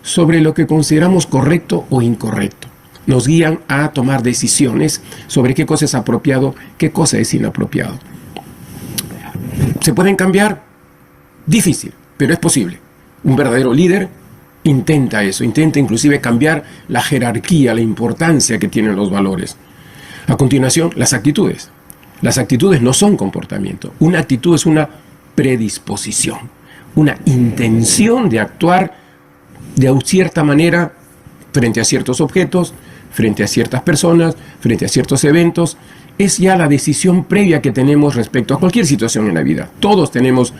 sobre lo que consideramos correcto o incorrecto. Nos guían a tomar decisiones sobre qué cosa es apropiado, qué cosa es inapropiado. ¿Se pueden cambiar? Difícil, pero es posible. Un verdadero líder intenta eso, intenta inclusive cambiar la jerarquía, la importancia que tienen los valores. A continuación, las actitudes. Las actitudes no son comportamiento. Una actitud es una predisposición, una intención de actuar de cierta manera frente a ciertos objetos, frente a ciertas personas, frente a ciertos eventos. Es ya la decisión previa que tenemos respecto a cualquier situación en la vida. Todos tenemos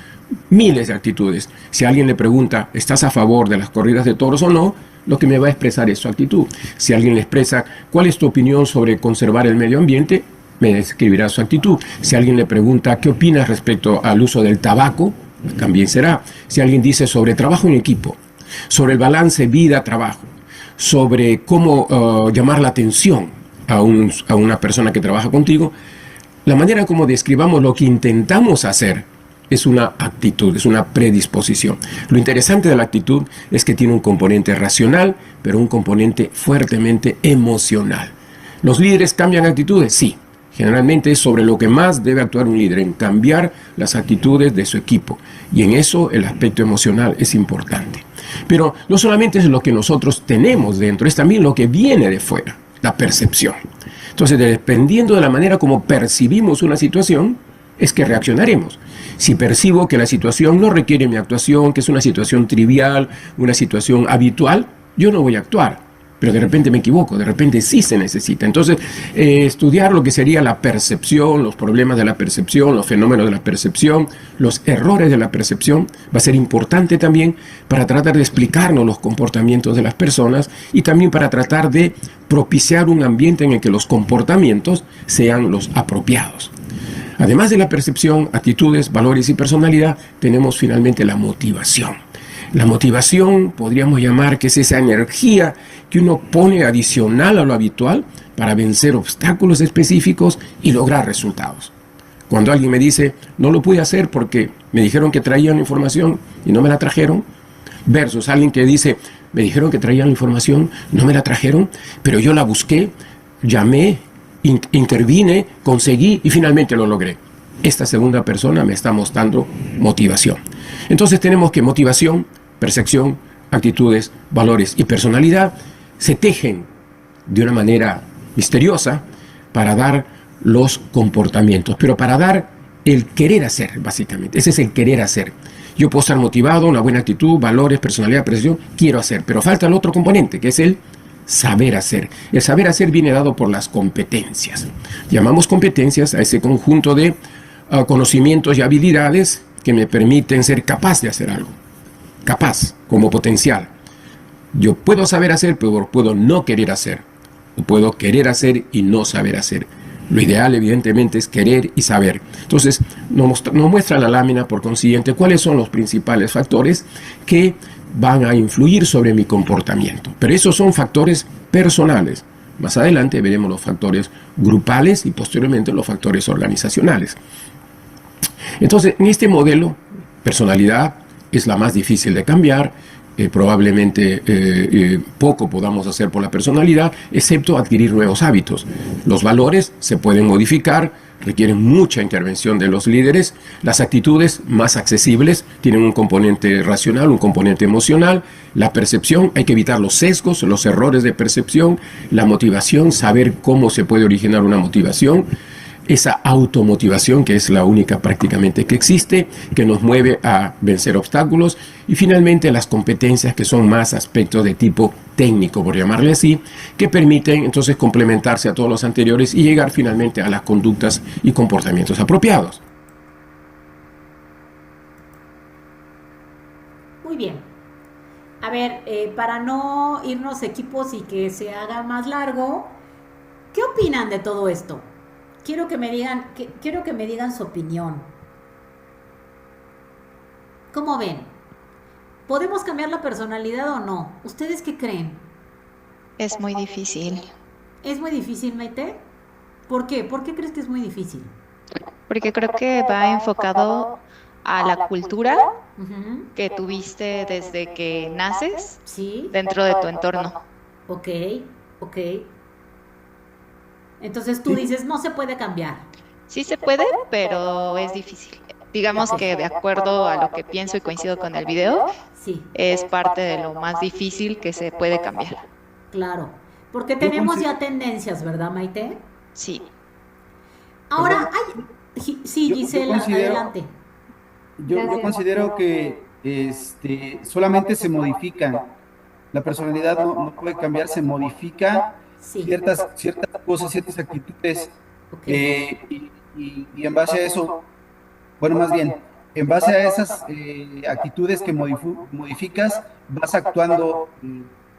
miles de actitudes. Si alguien le pregunta, ¿estás a favor de las corridas de toros o no?, lo que me va a expresar es su actitud. Si alguien le expresa, ¿cuál es tu opinión sobre conservar el medio ambiente?, me describirá su actitud. Si alguien le pregunta, ¿qué opinas respecto al uso del tabaco?, también será. Si alguien dice sobre trabajo en equipo, sobre el balance vida-trabajo, sobre cómo llamar la atención a una persona que trabaja contigo, la manera como describamos lo que intentamos hacer es una actitud, es una predisposición. Lo interesante de la actitud es que tiene un componente racional, pero un componente fuertemente emocional. ¿Los líderes cambian actitudes? Sí. Generalmente es sobre lo que más debe actuar un líder, en cambiar las actitudes de su equipo. Y en eso el aspecto emocional es importante. Pero no solamente es lo que nosotros tenemos dentro, es también lo que viene de fuera, la percepción. Entonces, dependiendo de la manera como percibimos una situación, es que reaccionaremos. Si percibo que la situación no requiere mi actuación, que es una situación trivial, una situación habitual, yo no voy a actuar. pero de repente me equivoco, de repente sí se necesita. Entonces, estudiar lo que sería la percepción, los problemas de la percepción, los fenómenos de la percepción, los errores de la percepción, va a ser importante también para tratar de explicarnos los comportamientos de las personas y también para tratar de propiciar un ambiente en el que los comportamientos sean los apropiados. Además de la percepción, actitudes, valores y personalidad, tenemos finalmente la motivación. La motivación podríamos llamar que es esa energía que uno pone adicional a lo habitual para vencer obstáculos específicos y lograr resultados. Cuando alguien me dice, no lo pude hacer porque me dijeron que traían información y no me la trajeron, versus alguien que dice, me dijeron que traían información, no me la trajeron, pero yo la busqué, llamé, intervine, conseguí y finalmente lo logré. Esta segunda persona me está mostrando motivación. Entonces tenemos que motivación, percepción, actitudes, valores y personalidad se tejen de una manera misteriosa para dar los comportamientos, pero para dar el querer hacer, básicamente. Ese es el querer hacer. Yo puedo estar motivado, una buena actitud, valores, personalidad, percepción, quiero hacer, pero falta el otro componente, que es el saber hacer. El saber hacer viene dado por las competencias. Llamamos competencias a ese conjunto de conocimientos y habilidades que me permiten ser capaz de hacer algo. Capaz, como potencial. Yo puedo saber hacer, pero puedo no querer hacer. O puedo querer hacer y no saber hacer. Lo ideal, evidentemente, es querer y saber. Entonces, nos muestra la lámina, por consiguiente, cuáles son los principales factores que van a influir sobre mi comportamiento. Pero esos son factores personales. Más adelante veremos los factores grupales y posteriormente los factores organizacionales. Entonces, en este modelo, personalidad es la más difícil de cambiar. Probablemente poco podamos hacer por la personalidad, excepto adquirir nuevos hábitos. Los valores se pueden modificar, requieren mucha intervención de los líderes. Las actitudes más accesibles tienen un componente racional, un componente emocional. La percepción, hay que evitar los sesgos, los errores de percepción. La motivación, saber cómo se puede originar una motivación. Esa automotivación, que es la única prácticamente que existe, que nos mueve a vencer obstáculos. Y finalmente las competencias, que son más aspectos de tipo técnico, por llamarle así, que permiten entonces complementarse a todos los anteriores y llegar finalmente a las conductas y comportamientos apropiados. Muy bien. A ver, para no irnos equipos y que se haga más largo, ¿qué opinan de todo esto? Quiero que me digan su opinión. ¿Cómo ven? ¿Podemos cambiar la personalidad o no? ¿Ustedes qué creen? Es muy difícil, ¿Es muy difícil, Maite? ¿Por qué? ¿Por qué crees que es muy difícil? porque creo que va enfocado a la cultura Ujú. que tuviste desde que naces Sí, dentro de tu entorno. ok, ok. Entonces tú dices, no se puede cambiar. Sí se puede, pero es difícil. Digamos que de acuerdo a lo que pienso y coincido con el video, Sí, es parte de lo más difícil que se puede cambiar. claro. Porque tenemos ya tendencias, ¿verdad, Maite? Sí. Ahora, sí, Yo Gisela, considero, adelante. yo considero que solamente se modifica. La personalidad no puede cambiar, se modifica Sí, ciertas cosas, ciertas actitudes, ok. y en base a eso, bueno, más bien, en base a esas actitudes que modificas, vas actuando,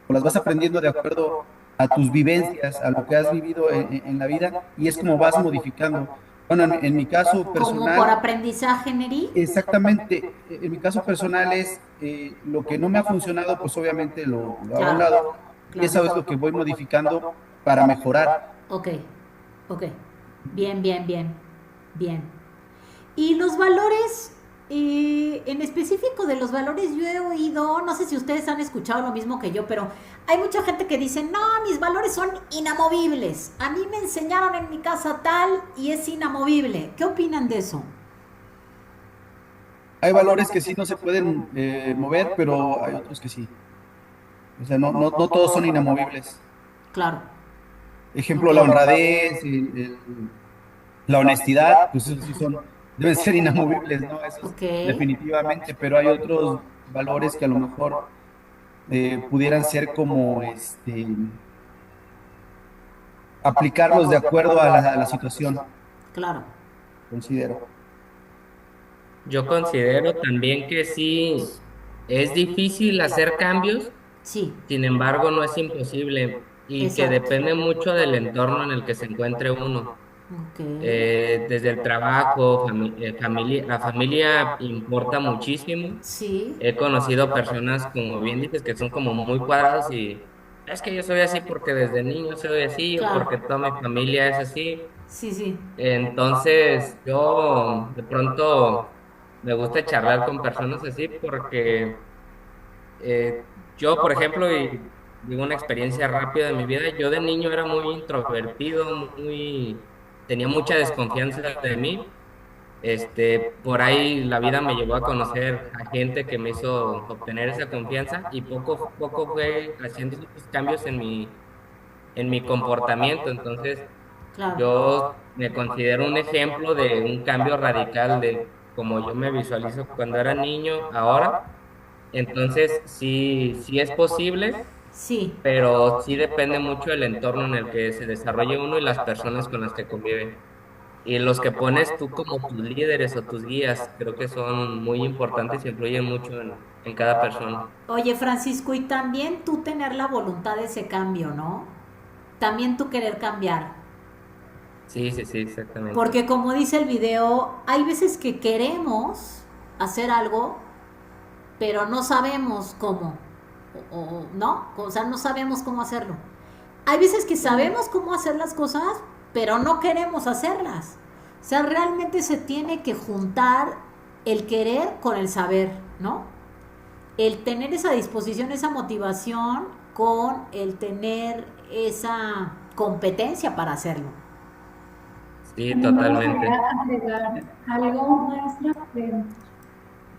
o las vas aprendiendo de acuerdo a tus vivencias, a lo que has vivido en la vida, y es como vas modificando. Bueno, en mi caso Como por personal, aprendizaje, Neri. exactamente, en mi caso personal es lo que no me ha funcionado, pues obviamente lo hago a un Claro, lado, y eso es claro. lo que voy modificando para mejorar. Ok, ok. Bien, bien, bien, bien. Y los valores, en específico de los valores, yo he oído, no sé si ustedes han escuchado lo mismo que yo, pero hay mucha gente que dice, no, mis valores son inamovibles. A mí me enseñaron en mi casa tal y es inamovible. ¿Qué opinan de eso? Hay valores que sí no se pueden mover, pero hay otros que sí. O sea, no todos son inamovibles. Claro, Ejemplo, ok, la honradez, la honestidad, pues esos sí deben ser inamovibles, ¿no? Esos ok, definitivamente, pero hay otros valores que a lo mejor pudieran ser como aplicarlos de acuerdo a la situación, Claro. considero. Yo considero también que sí es difícil hacer cambios, Sí, sin embargo no es imposible y que exacto. depende mucho del entorno en el que se encuentre uno. Ok. Desde el trabajo, la familia importa muchísimo. Sí, He conocido personas, como bien dices, que son como muy cuadradas y es que yo soy así porque desde niño soy así o porque claro. toda mi familia es así. Sí, sí. Entonces, yo de pronto me gusta charlar con personas así porque yo, por ejemplo, y digo una experiencia rápida de mi vida, yo de niño era muy introvertido, tenía mucha desconfianza de mí. Por ahí la vida me llevó a conocer a gente que me hizo obtener esa confianza y poco a poco fue haciendo esos cambios en mi comportamiento. Entonces, Claro. yo me considero un ejemplo de un cambio radical de cómo yo me visualizo cuando era niño, ahora. Entonces, sí, sí es posible, Sí, pero sí depende mucho del entorno en el que se desarrolle uno y las personas con las que convive. Y los que pones tú como tus líderes o tus guías, creo que son muy importantes y influyen mucho en cada persona. oye Francisco, y también tú tener la voluntad de ese cambio, ¿no? También tú querer cambiar. Sí, sí, sí, exactamente. Porque como dice el video, hay veces que queremos hacer algo, pero no sabemos cómo, ¿no? O sea, no sabemos cómo hacerlo. Hay veces que sabemos cómo hacer las cosas, pero no queremos hacerlas. O sea, realmente se tiene que juntar el querer con el saber, ¿no? El tener esa disposición, esa motivación con el tener esa competencia para hacerlo. Sí, También me totalmente. gustaría agregar algo, maestra.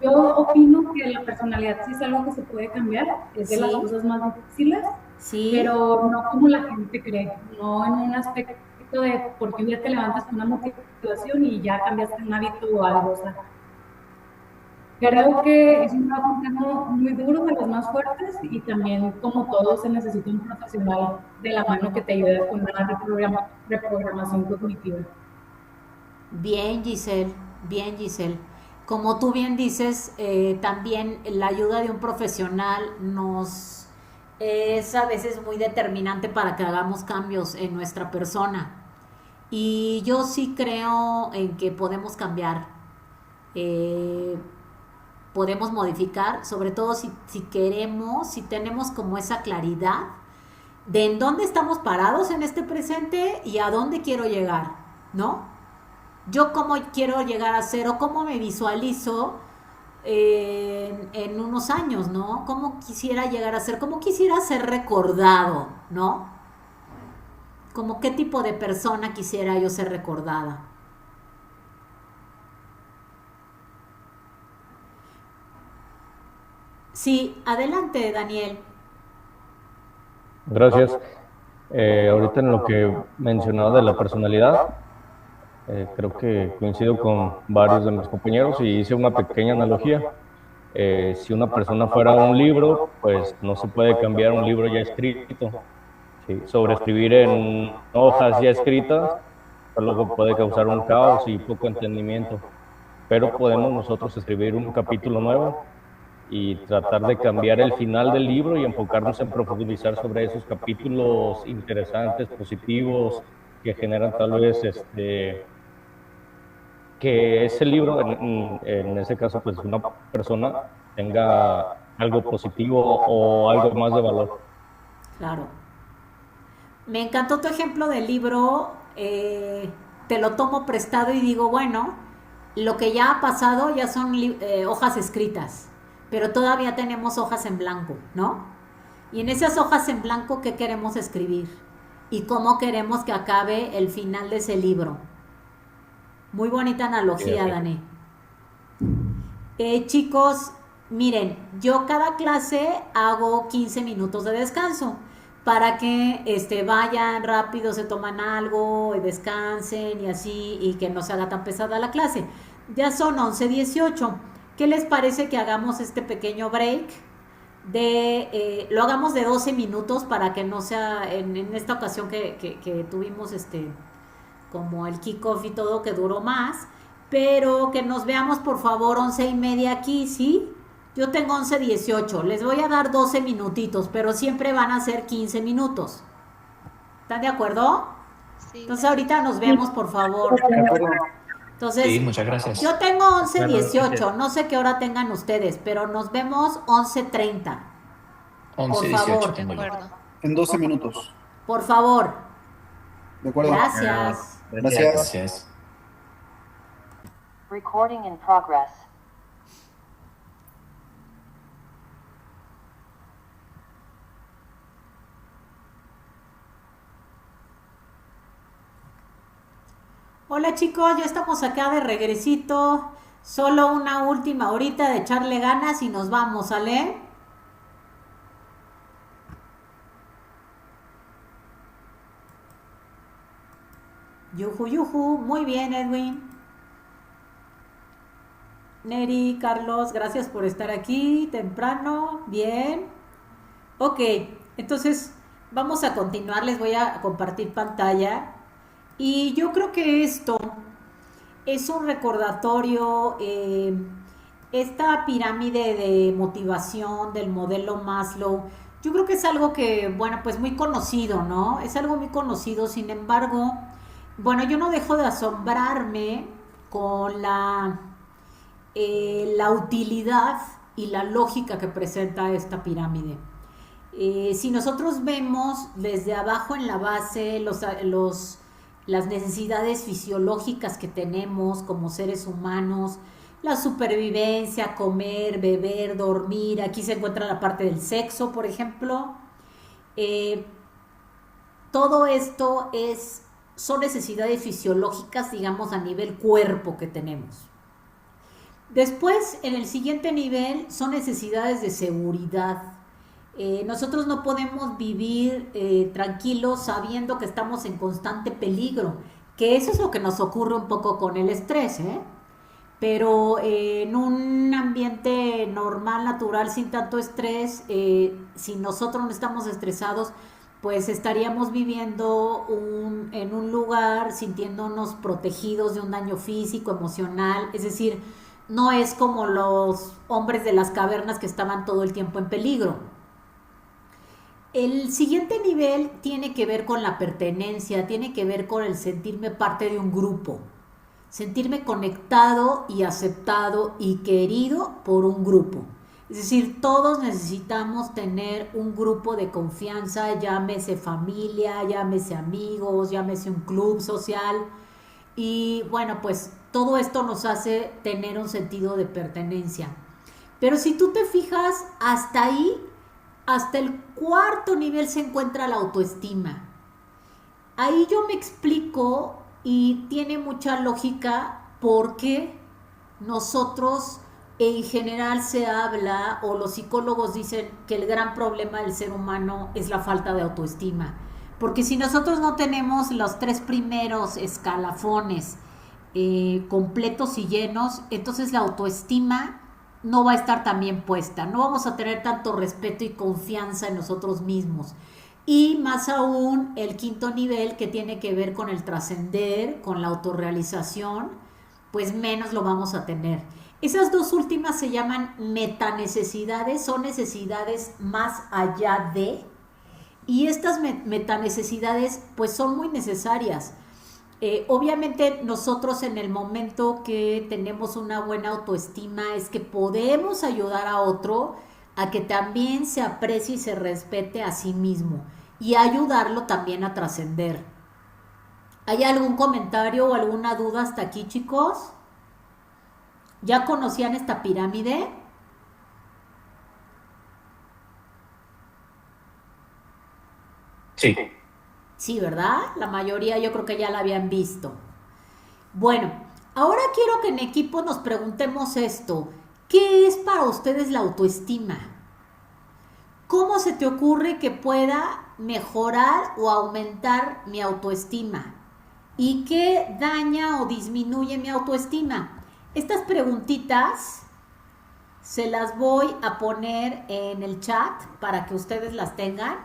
Yo opino que la personalidad sí es algo que se puede cambiar, es de las Sí, cosas más difíciles, sí, pero no como la gente cree, no en un aspecto de porque un día te levantas con una motivación y ya cambiaste un hábito o algo. O sea, creo que es un trabajo muy duro, de los más fuertes, y también, como todo, se necesita un profesional de la mano que te ayude con una reprogramación cognitiva. bien Giselle, bien Giselle. Como tú bien dices, también la ayuda de un profesional nos es a veces muy determinante para que hagamos cambios en nuestra persona. Y yo sí creo en que podemos cambiar, eh, podemos modificar, sobre todo si queremos, si tenemos como esa claridad de en dónde estamos parados en este presente y a dónde quiero llegar, ¿no? Yo cómo quiero llegar a ser o cómo me visualizo en unos años, ¿no? Cómo quisiera llegar a ser, cómo quisiera ser recordado, ¿no? Como qué tipo de persona quisiera yo ser recordada. Sí, adelante, Daniel. Gracias. Ahorita en lo que mencionaba de la personalidad, creo que coincido con varios de mis compañeros y hice una pequeña analogía. Si una persona fuera un libro, pues no se puede cambiar un libro ya escrito. ¿Sí? Sobreescribir en hojas ya escritas solo puede causar un caos y poco entendimiento, pero podemos nosotros escribir un capítulo nuevo y tratar de cambiar el final del libro y enfocarnos en profundizar sobre esos capítulos interesantes, positivos, que generan tal vez que ese libro, en ese caso, pues una persona tenga algo positivo o algo más de valor. Claro. Me encantó tu ejemplo del libro. Te lo tomo prestado y digo, bueno, lo que ya ha pasado ya son hojas escritas, pero todavía tenemos hojas en blanco, ¿no? Y en esas hojas en blanco, ¿qué queremos escribir? Y cómo queremos que acabe el final de ese libro. Muy bonita analogía, Dani. Chicos, miren, yo cada clase hago 15 minutos de descanso para que vayan rápido, se toman algo, descansen y así, y que no se haga tan pesada la clase. Ya son 11:18. ¿Qué les parece que hagamos este pequeño break lo hagamos de 12 minutos para que no sea en esta ocasión que tuvimos como el kickoff y todo que duró más, pero que nos veamos por favor 11:30 aquí, ¿sí? Yo tengo 11:18, les voy a dar 12 minutitos, pero siempre van a ser 15 minutos. ¿Están de acuerdo? Sí. Entonces ahorita nos vemos, por favor. Entonces, Sí, muchas gracias. yo tengo 11:18, no sé qué hora tengan ustedes, pero nos vemos 11:30. 11, Por 18 favor. De tengo yo. acuerdo. En 12 minutos. Por favor. ¿De acuerdo? Gracias. Gracias. Gracias. Recording in progress. Hola chicos, ya estamos acá de regresito. Solo una última horita de echarle ganas y nos vamos, ¿sale? Yuju, yuju. Muy bien, Edwin. Neri, Carlos, gracias por estar aquí temprano. Bien. Ok, entonces vamos a continuar. Les voy a compartir pantalla. Y yo creo que esto es un recordatorio, esta pirámide de motivación del modelo Maslow. Yo creo que es algo que, bueno, pues muy conocido, ¿no? Es algo muy conocido, sin embargo, bueno, yo no dejo de asombrarme con la utilidad y la lógica que presenta esta pirámide. Si nosotros vemos desde abajo en la base las necesidades fisiológicas que tenemos como seres humanos, la supervivencia, comer, beber, dormir, aquí se encuentra la parte del sexo, por ejemplo. Todo esto son necesidades fisiológicas, digamos, a nivel cuerpo que tenemos. Después, en el siguiente nivel, son necesidades de seguridad. Nosotros no podemos vivir tranquilos sabiendo que estamos en constante peligro, que eso es lo que nos ocurre un poco con el estrés, pero en un ambiente normal, natural, sin tanto estrés, si nosotros no estamos estresados, pues estaríamos viviendo en un lugar sintiéndonos protegidos de un daño físico, emocional, es decir, no es como los hombres de las cavernas que estaban todo el tiempo en peligro. El siguiente nivel tiene que ver con la pertenencia, tiene que ver con el sentirme parte de un grupo, sentirme conectado y aceptado y querido por un grupo. Es decir, todos necesitamos tener un grupo de confianza, llámese familia, llámese amigos, llámese un club social. Y bueno, pues todo esto nos hace tener un sentido de pertenencia. Pero si tú te fijas, hasta ahí, hasta el cuarto nivel se encuentra la autoestima. Ahí yo me explico y tiene mucha lógica porque nosotros en general se habla o los psicólogos dicen que el gran problema del ser humano es la falta de autoestima. Porque si nosotros no tenemos los 3 primeros escalafones completos y llenos, entonces la autoestima no va a estar tan bien puesta, no vamos a tener tanto respeto y confianza en nosotros mismos. Y más aún el quinto nivel que tiene que ver con el trascender, con la autorrealización, pues menos lo vamos a tener. Esas dos últimas se llaman metanecesidades, son necesidades más allá de, y estas metanecesidades pues son muy necesarias. Obviamente nosotros en el momento que tenemos una buena autoestima es que podemos ayudar a otro a que también se aprecie y se respete a sí mismo y ayudarlo también a trascender. ¿Hay algún comentario o alguna duda hasta aquí, chicos? ¿Ya conocían esta pirámide? Sí. Sí, ¿verdad? La mayoría yo creo que ya la habían visto. Bueno, ahora quiero que en equipo nos preguntemos esto. ¿Qué es para ustedes la autoestima? ¿Cómo se te ocurre que pueda mejorar o aumentar mi autoestima? ¿Y qué daña o disminuye mi autoestima? Estas preguntitas Se las voy a poner en el chat para que ustedes las tengan.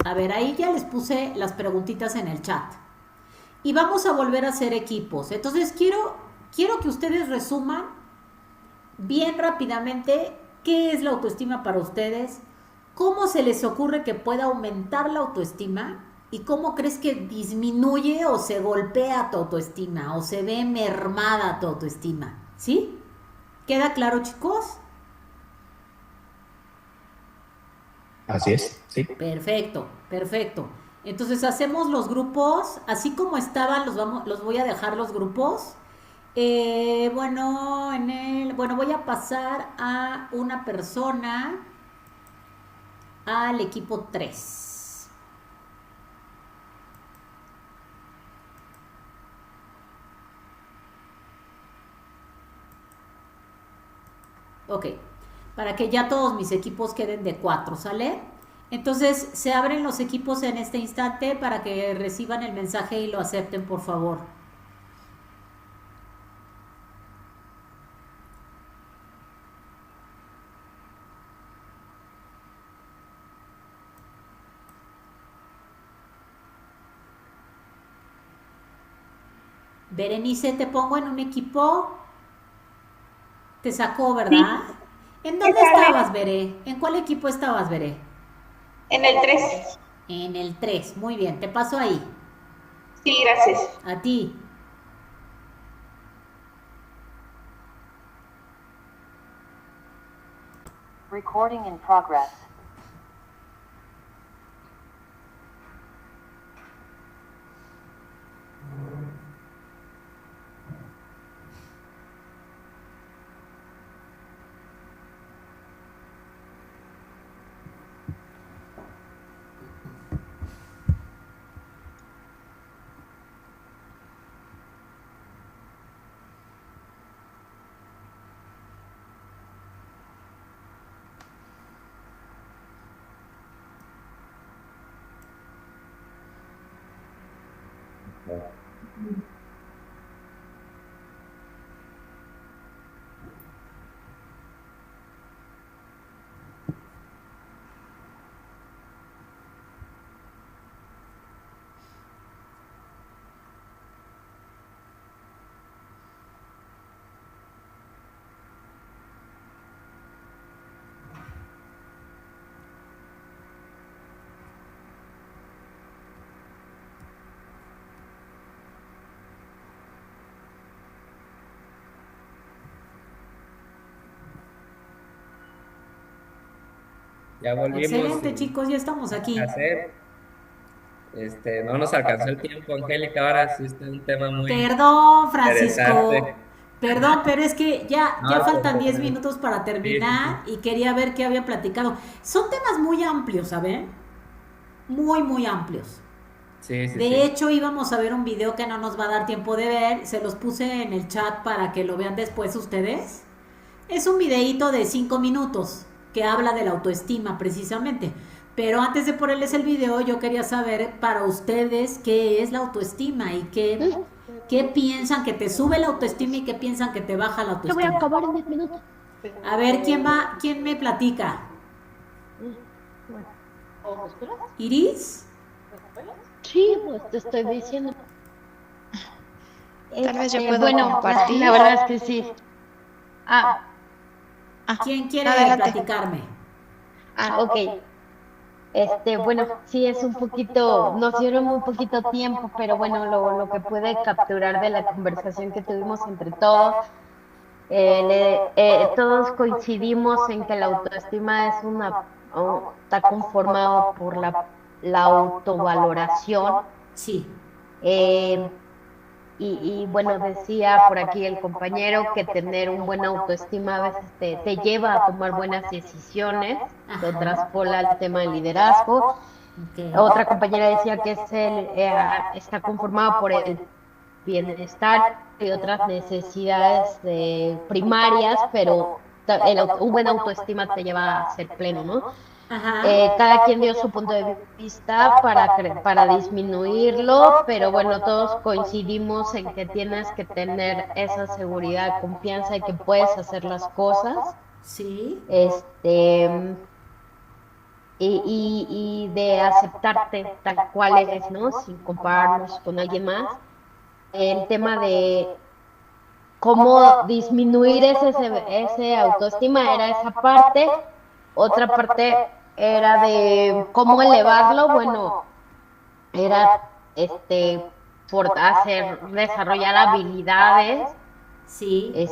A ver, ahí ya les puse las preguntitas en el chat. Y vamos a volver a hacer equipos. Entonces quiero que ustedes resuman bien rápidamente qué es la autoestima para ustedes, cómo se les ocurre que pueda aumentar la autoestima y cómo crees que disminuye o se golpea tu autoestima o se ve mermada tu autoestima. ¿Sí? ¿Queda claro, chicos? Así es, sí. Perfecto, perfecto. Entonces hacemos los grupos, así como estaban, los voy a dejar los grupos. Bueno, voy a pasar a una persona al equipo 3. Ok, para que ya todos mis equipos queden de 4, ¿sale? Entonces se abren los equipos en este instante para que reciban el mensaje y lo acepten, por favor. Berenice, te pongo en un equipo. Te sacó, ¿verdad? Sí. ¿En dónde estabas, Bere? ¿En cuál equipo estabas, Bere? En el 3. En el 3, muy bien. Te paso ahí. Sí, gracias. A ti. Recording in progress. Ya volvimos. Excelente, chicos, ya estamos aquí. No nos alcanzó el tiempo, Angélica, ahora sí está un tema muy Perdón, Francisco. interesante. Perdón, pero es que ya faltan pues, 10 minutos para terminar y quería ver qué habían platicado. Son temas muy amplios, ¿saben? Muy, muy amplios. De hecho, íbamos a ver un video que no nos va a dar tiempo de ver. Se los puse en el chat para que lo vean después ustedes. Es un videíto de 5 minutos que habla de la autoestima precisamente. Pero antes de ponerles el video, yo quería saber para ustedes qué es la autoestima y qué piensan que te sube la autoestima y qué piensan que te baja la autoestima. Yo voy a acabar en 10 minutos. A ver, ¿quién me platica? ¿Iris? Sí, pues te estoy diciendo. Tal vez yo puedo compartir. La verdad es que sí. ¿Quién quiere platicarme? Ok. Bueno, sí es un poquito, nos dieron un poquito tiempo, pero bueno, lo que pude capturar de la conversación que tuvimos entre todos, todos coincidimos en que la autoestima está conformado por la autovaloración. Sí. Y bueno, decía por aquí el compañero que tener un buena autoestima a veces te lleva a tomar buenas decisiones, lo traspola al tema del liderazgo. Otra compañera decía que está conformado por el bienestar y otras necesidades primarias, pero un buen autoestima te lleva a ser pleno, ¿no? Ajá. Cada quien dio su punto de vista para disminuirlo, pero bueno, todos coincidimos en que tienes que tener esa seguridad, confianza y que puedes hacer las cosas. Sí. Y de aceptarte tal cual eres, ¿no? Sin compararnos con alguien más. El tema de cómo disminuir ese autoestima era esa parte. Otra parte era de cómo elevarlo. Bueno, era por desarrollar habilidades. Sí.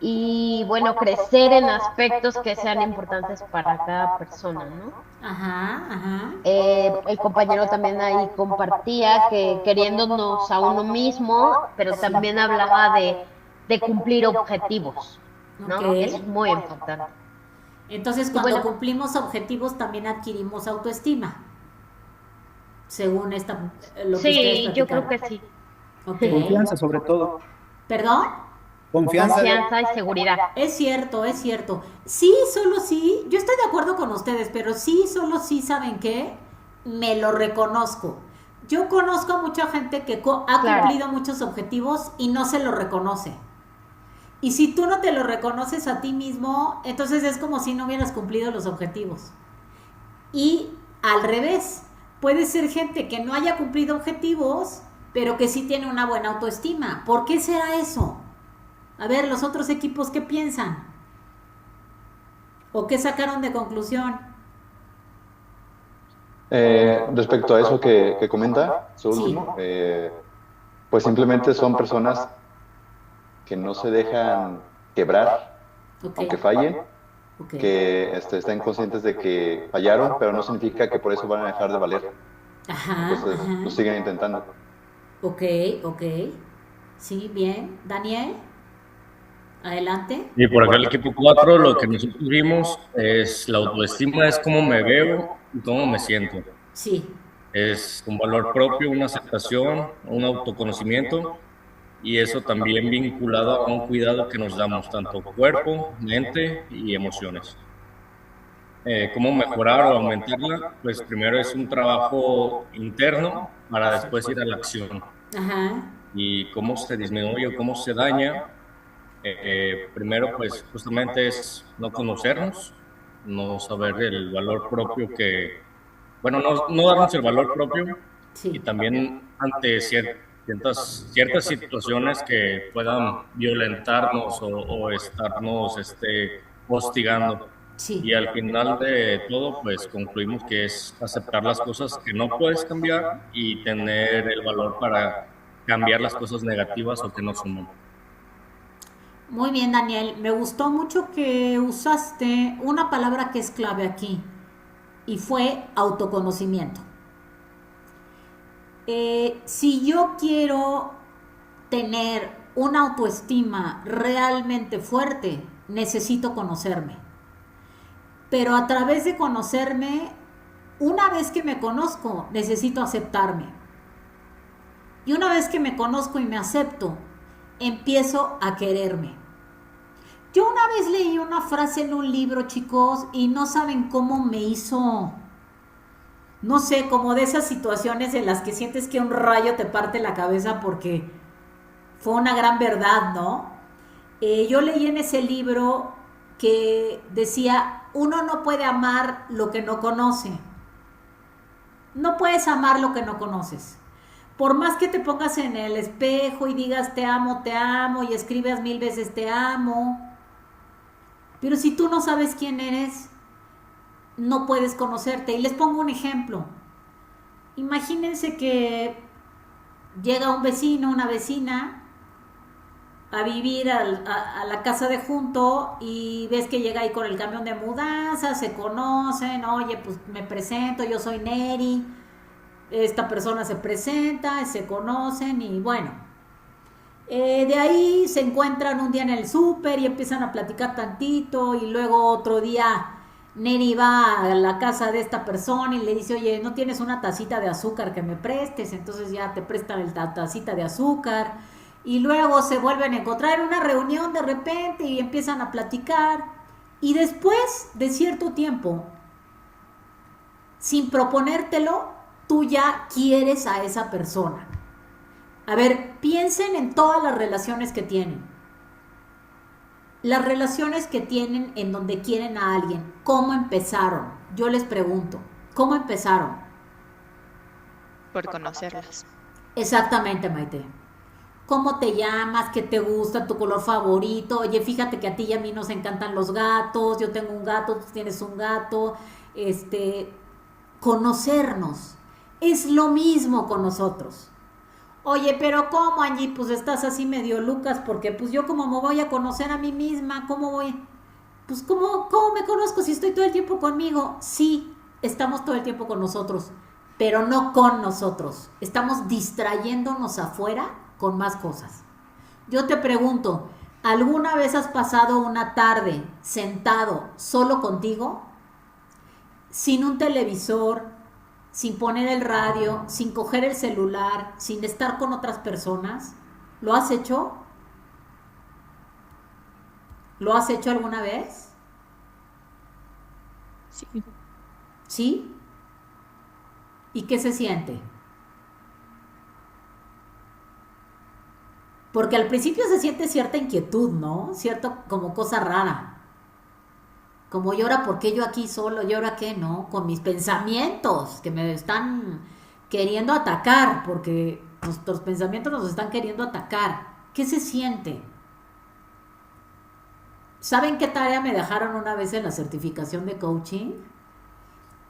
Y bueno, crecer en aspectos que sean importantes para cada persona, ¿no? Ajá, ajá. El compañero también ahí compartía que queriéndonos a uno mismo, pero también hablaba de cumplir objetivos, ¿no? Ok. Eso es muy importante. Entonces, cuando cumplimos objetivos, también adquirimos autoestima. Según lo que ustedes Sí, yo creo platicaron. que sí. Ok. Confianza sobre todo. ¿Perdón? Confianza. Confianza y seguridad. Es cierto, es cierto. Sí, solo sí. Yo estoy de acuerdo con ustedes, pero sí, solo sí, ¿saben qué? Me lo reconozco. Yo conozco a mucha gente que ha cumplido muchos objetivos y no se lo reconoce. Y si tú no te lo reconoces a ti mismo, entonces es como si no hubieras cumplido los objetivos. Y al revés, puede ser gente que no haya cumplido objetivos, pero que sí tiene una buena autoestima. ¿Por qué será eso? A ver, los otros equipos, ¿qué piensan? ¿O qué sacaron de conclusión? Respecto a eso que comenta, su Sí. último, pues simplemente son personas que no se dejan quebrar, Ok. aunque fallen, Ok. que estén conscientes de que fallaron, pero no significa que por eso van a dejar de valer. Ajá, Entonces, ajá. lo siguen intentando. Ok, ok. Sí, bien. Daniel, adelante. Y por acá el equipo 4, lo que nosotros vimos es la autoestima, es cómo me veo y cómo me siento. Sí. Es un valor propio, una aceptación, un autoconocimiento y eso también vinculado a un cuidado que nos damos, tanto cuerpo, mente y emociones. ¿Cómo mejorar o aumentarla? Pues primero es un trabajo interno para después ir a la acción. Ajá. Y cómo se disminuye o cómo se daña. Primero, pues justamente es no conocernos, no saber el valor propio bueno, no darnos el valor propio Sí. y también ante ciertas situaciones que puedan violentarnos o estarnos hostigando. Sí. Y al final de todo, pues concluimos que es aceptar las cosas que no puedes cambiar y tener el valor para cambiar las cosas negativas o que no suman. Muy bien, Daniel. Me gustó mucho que usaste una palabra que es clave aquí y fue autoconocimiento. Si yo quiero tener una autoestima realmente fuerte, necesito conocerme. Pero a través de conocerme, una vez que me conozco, necesito aceptarme. Y una vez que me conozco y me acepto, empiezo a quererme. Yo una vez leí una frase en un libro, chicos, y no saben cómo me hizo, no sé, como de esas situaciones en las que sientes que un rayo te parte la cabeza porque fue una gran verdad, ¿no? Yo leí en ese libro que decía, uno no puede amar lo que no conoce. No puedes amar lo que no conoces. Por más que te pongas en el espejo y digas te amo y escribas 1000 veces te amo, pero si tú no sabes quién eres, no puedes conocerte. Y les pongo un ejemplo. Imagínense que llega un vecino, una vecina, a vivir a la casa de junto y ves que llega ahí con el camión de mudanza, se conocen, oye, pues me presento, yo soy Neri, esta persona se presenta, se conocen y bueno, de ahí se encuentran un día en el súper y empiezan a platicar tantito y luego otro día Neri va a la casa de esta persona y le dice, oye, ¿no tienes una tacita de azúcar que me prestes? Entonces ya te prestan la tacita de azúcar y luego se vuelven a encontrar en una reunión de repente y empiezan a platicar, y después de cierto tiempo, sin proponértelo, tú ya quieres a esa persona. A ver, piensen en todas las relaciones que tienen. Las relaciones que tienen en donde quieren a alguien, ¿cómo empezaron? Yo les pregunto, ¿cómo empezaron? Por conocerlas. Exactamente, Maite. ¿Cómo te llamas? ¿Qué te gusta? ¿Tu color favorito? Oye, fíjate que a ti y a mí nos encantan los gatos, yo tengo un gato, tú tienes un gato. Conocernos. Es lo mismo con nosotros. Oye, pero ¿cómo, Angie? Pues estás así medio Lucas, porque pues yo como me voy a conocer a mí misma, ¿cómo voy? Pues ¿cómo me conozco si estoy todo el tiempo conmigo? Sí, estamos todo el tiempo con nosotros, pero no con nosotros. Estamos distrayéndonos afuera con más cosas. Yo te pregunto, ¿alguna vez has pasado una tarde sentado solo contigo? Sin un televisor, sin poner el radio, sin coger el celular, sin estar con otras personas. ¿Lo has hecho? ¿Lo has hecho alguna vez? Sí. ¿Sí? ¿Y qué se siente? Porque al principio se siente cierta inquietud, ¿no? Cierto, como cosa rara. Como ¿y ahora por qué yo aquí solo? ¿Y ahora qué? No, con mis pensamientos que me están queriendo atacar, porque nuestros pensamientos nos están queriendo atacar. ¿Qué se siente? ¿Saben qué tarea me dejaron una vez en la certificación de coaching?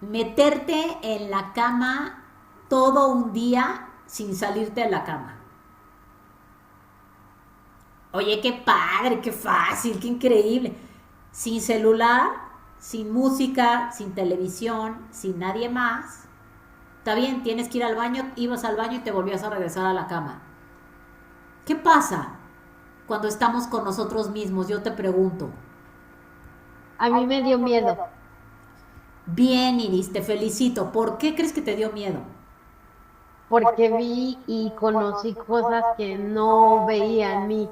Meterte en la cama todo un día sin salirte de la cama. Oye, qué padre, qué fácil, qué increíble. Sin celular, sin música, sin televisión, sin nadie más. Está bien, tienes que ir al baño, ibas al baño y te volvías a regresar a la cama. ¿Qué pasa cuando estamos con nosotros mismos? Yo te pregunto. A mí me dio miedo. Bien, Iris, te felicito. ¿Por qué crees que te dio miedo? Porque vi y conocí cosas que no veía en mí.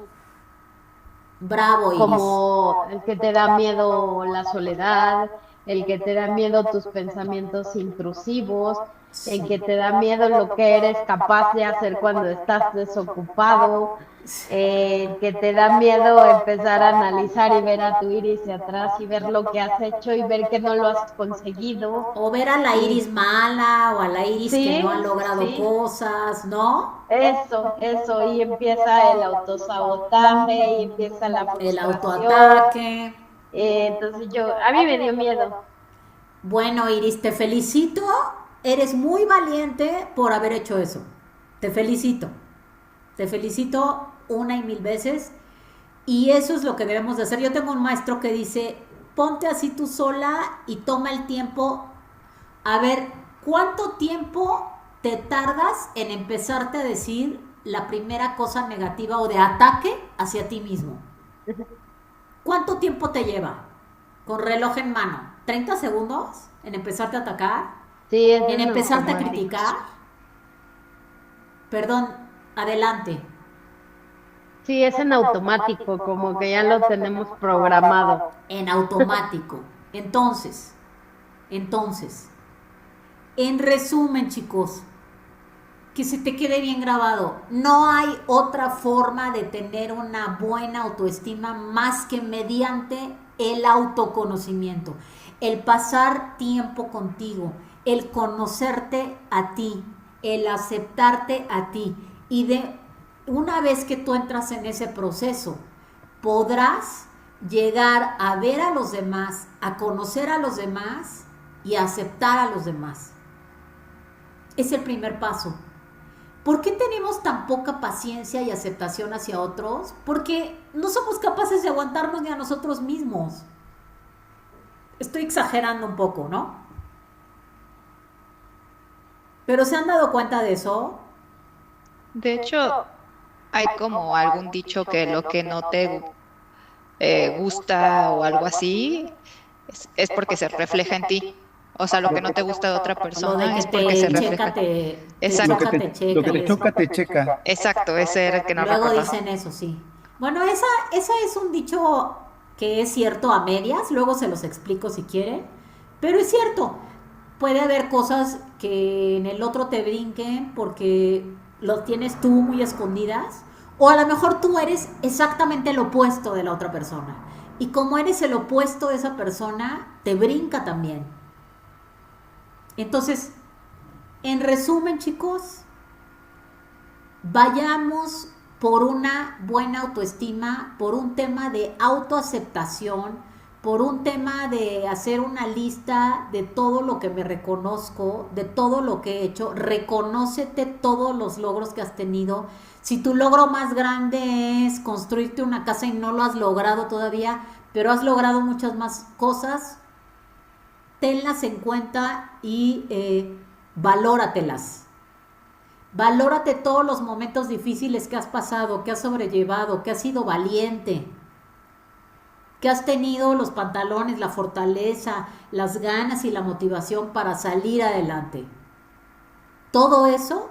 Bravo, Iris. Como el que te da miedo la soledad, el que te da miedo tus pensamientos intrusivos, el que te da miedo lo que eres capaz de hacer cuando estás desocupado, el que te da miedo empezar a analizar y ver a tu Iris de atrás y ver lo que has hecho y ver que no lo has conseguido. O ver a la Iris mala o a la Iris Sí, que no ha logrado sí. cosas, ¿no? Eso, y empieza el autosabotaje y empieza la El frustración. autoataque. Entonces a mí me dio miedo. Bueno, Iris, te felicito. Eres muy valiente por haber hecho eso. Te felicito. Te felicito una y mil veces. Y eso es lo que debemos de hacer. Yo tengo un maestro que dice, ponte así tú sola y toma el tiempo. A ver, ¿cuánto tiempo te tardas en empezarte a decir la primera cosa negativa o de ataque hacia ti mismo? ¿Cuánto tiempo te lleva? Con reloj en mano. ¿30 segundos en empezarte a atacar? Sí, ¿En empezarte a criticar? Perdón, adelante. Sí, es en automático, como que ya lo tenemos programado. En automático. Entonces, en resumen, chicos, que se te quede bien grabado, no hay otra forma de tener una buena autoestima más que mediante el autoconocimiento, el pasar tiempo contigo, el conocerte a ti, el aceptarte a ti, y de una vez que tú entras en ese proceso, podrás llegar a ver a los demás, a conocer a los demás y a aceptar a los demás. Es el primer paso. ¿Por qué tenemos tan poca paciencia y aceptación hacia otros? Porque no somos capaces de aguantarnos ni a nosotros mismos. Estoy exagerando un poco, ¿no? ¿Pero se han dado cuenta de eso? De hecho, hay como algún dicho que lo que no te gusta o algo así es porque se refleja en ti. O sea, lo que no te gusta de otra Lo de persona que es porque se te refleja. checa, te Exacto. choca, te Lo checa. que y te eso. choca, te checa. Exacto, ese era el que no Luego recordaba. dicen eso, sí. Bueno, esa es un dicho que es cierto a medias, luego se los explico si quieren, pero es cierto. Puede haber cosas que en el otro te brinquen porque lo tienes tú muy escondidas, o a lo mejor tú eres exactamente el opuesto de la otra persona. Y como eres el opuesto de esa persona, te brinca también. Entonces, en resumen, chicos, vayamos por una buena autoestima, por un tema de autoaceptación, por un tema de hacer una lista de todo lo que me reconozco, de todo lo que he hecho. Reconócete todos los logros que has tenido. Si tu logro más grande es construirte una casa y no lo has logrado todavía, pero has logrado muchas más cosas, tenlas en cuenta y valóratelas. Valórate todos los momentos difíciles que has pasado, que has sobrellevado, que has sido valiente, que has tenido los pantalones, la fortaleza, las ganas y la motivación para salir adelante. Todo eso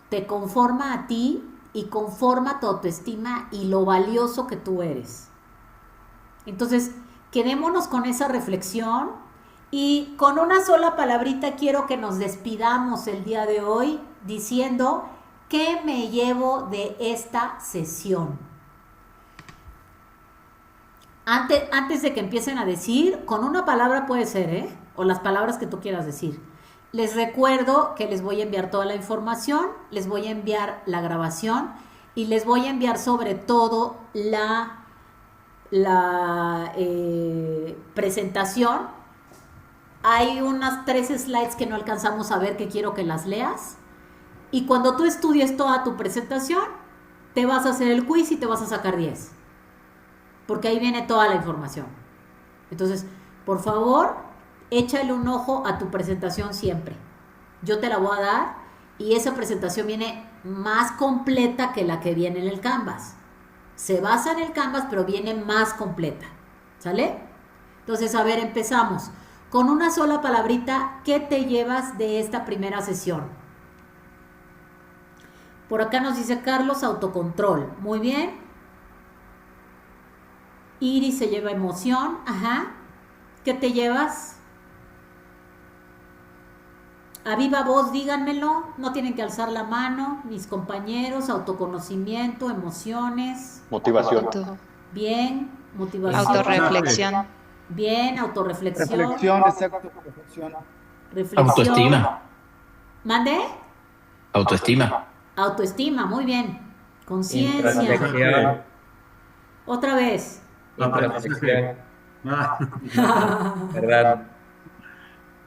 te conforma a ti y conforma tu autoestima y lo valioso que tú eres. Entonces, quedémonos con esa reflexión y con una sola palabrita quiero que nos despidamos el día de hoy diciendo ¿qué me llevo de esta sesión? Antes de que empiecen a decir, con una palabra puede ser, o las palabras que tú quieras decir. Les recuerdo que les voy a enviar toda la información, les voy a enviar la grabación y les voy a enviar sobre todo la presentación. Hay unas 3 slides que no alcanzamos a ver que quiero que las leas. Y cuando tú estudies toda tu presentación, te vas a hacer el quiz y te vas a sacar 10. Porque ahí viene toda la información. Entonces, por favor, échale un ojo a tu presentación siempre. Yo te la voy a dar y esa presentación viene más completa que la que viene en el Canvas. Se basa en el Canvas, pero viene más completa. ¿Sale? Entonces, a ver, empezamos. Con una sola palabrita, ¿qué te llevas de esta primera sesión? Por acá nos dice Carlos, autocontrol. Muy bien. Iris se lleva emoción. Ajá. ¿Qué te llevas? A viva voz, díganmelo. No tienen que alzar la mano. Mis compañeros, autoconocimiento, emociones. Motivación. Bien, motivación. Autorreflexión. Bien, autorreflexión. Reflexión, exacto, reflexión. Reflexión. Autoestima. ¿Mande? Autoestima. Autoestima, muy bien. Conciencia. Introspección. Otra vez. Introspección. ¿Verdad?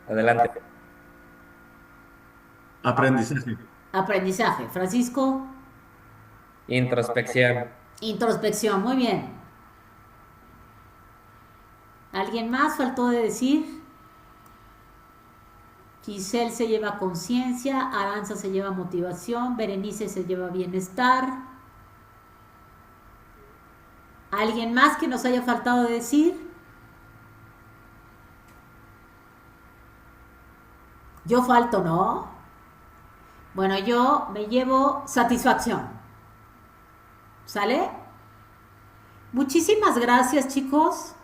Adelante. Aprendizaje. Aprendizaje. Francisco. Introspección. Introspección, muy bien. ¿Alguien más faltó de decir? Giselle se lleva conciencia, Aranza se lleva motivación, Berenice se lleva bienestar. ¿Alguien más que nos haya faltado de decir? Yo falto, ¿no? Bueno, yo me llevo satisfacción. ¿Sale? Muchísimas gracias, chicos,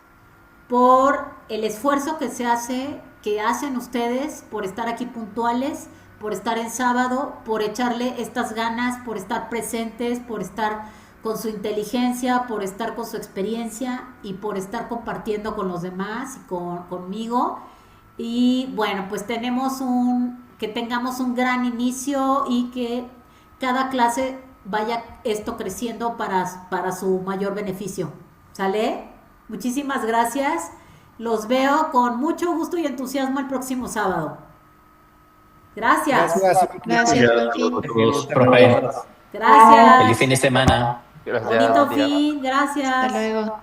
por el esfuerzo que hacen ustedes, por estar aquí puntuales, por estar en sábado, por echarle estas ganas, por estar presentes, por estar con su inteligencia, por estar con su experiencia y por estar compartiendo con los demás y conmigo. Y bueno, pues que tengamos un gran inicio y que cada clase vaya esto creciendo para su mayor beneficio. ¿Sale? Muchísimas gracias. Los veo con mucho gusto y entusiasmo el próximo sábado. Gracias. Gracias, buen fin. Profe. Gracias. Feliz fin de semana. Gracias. Bonito buen día. fin. Gracias. Hasta luego.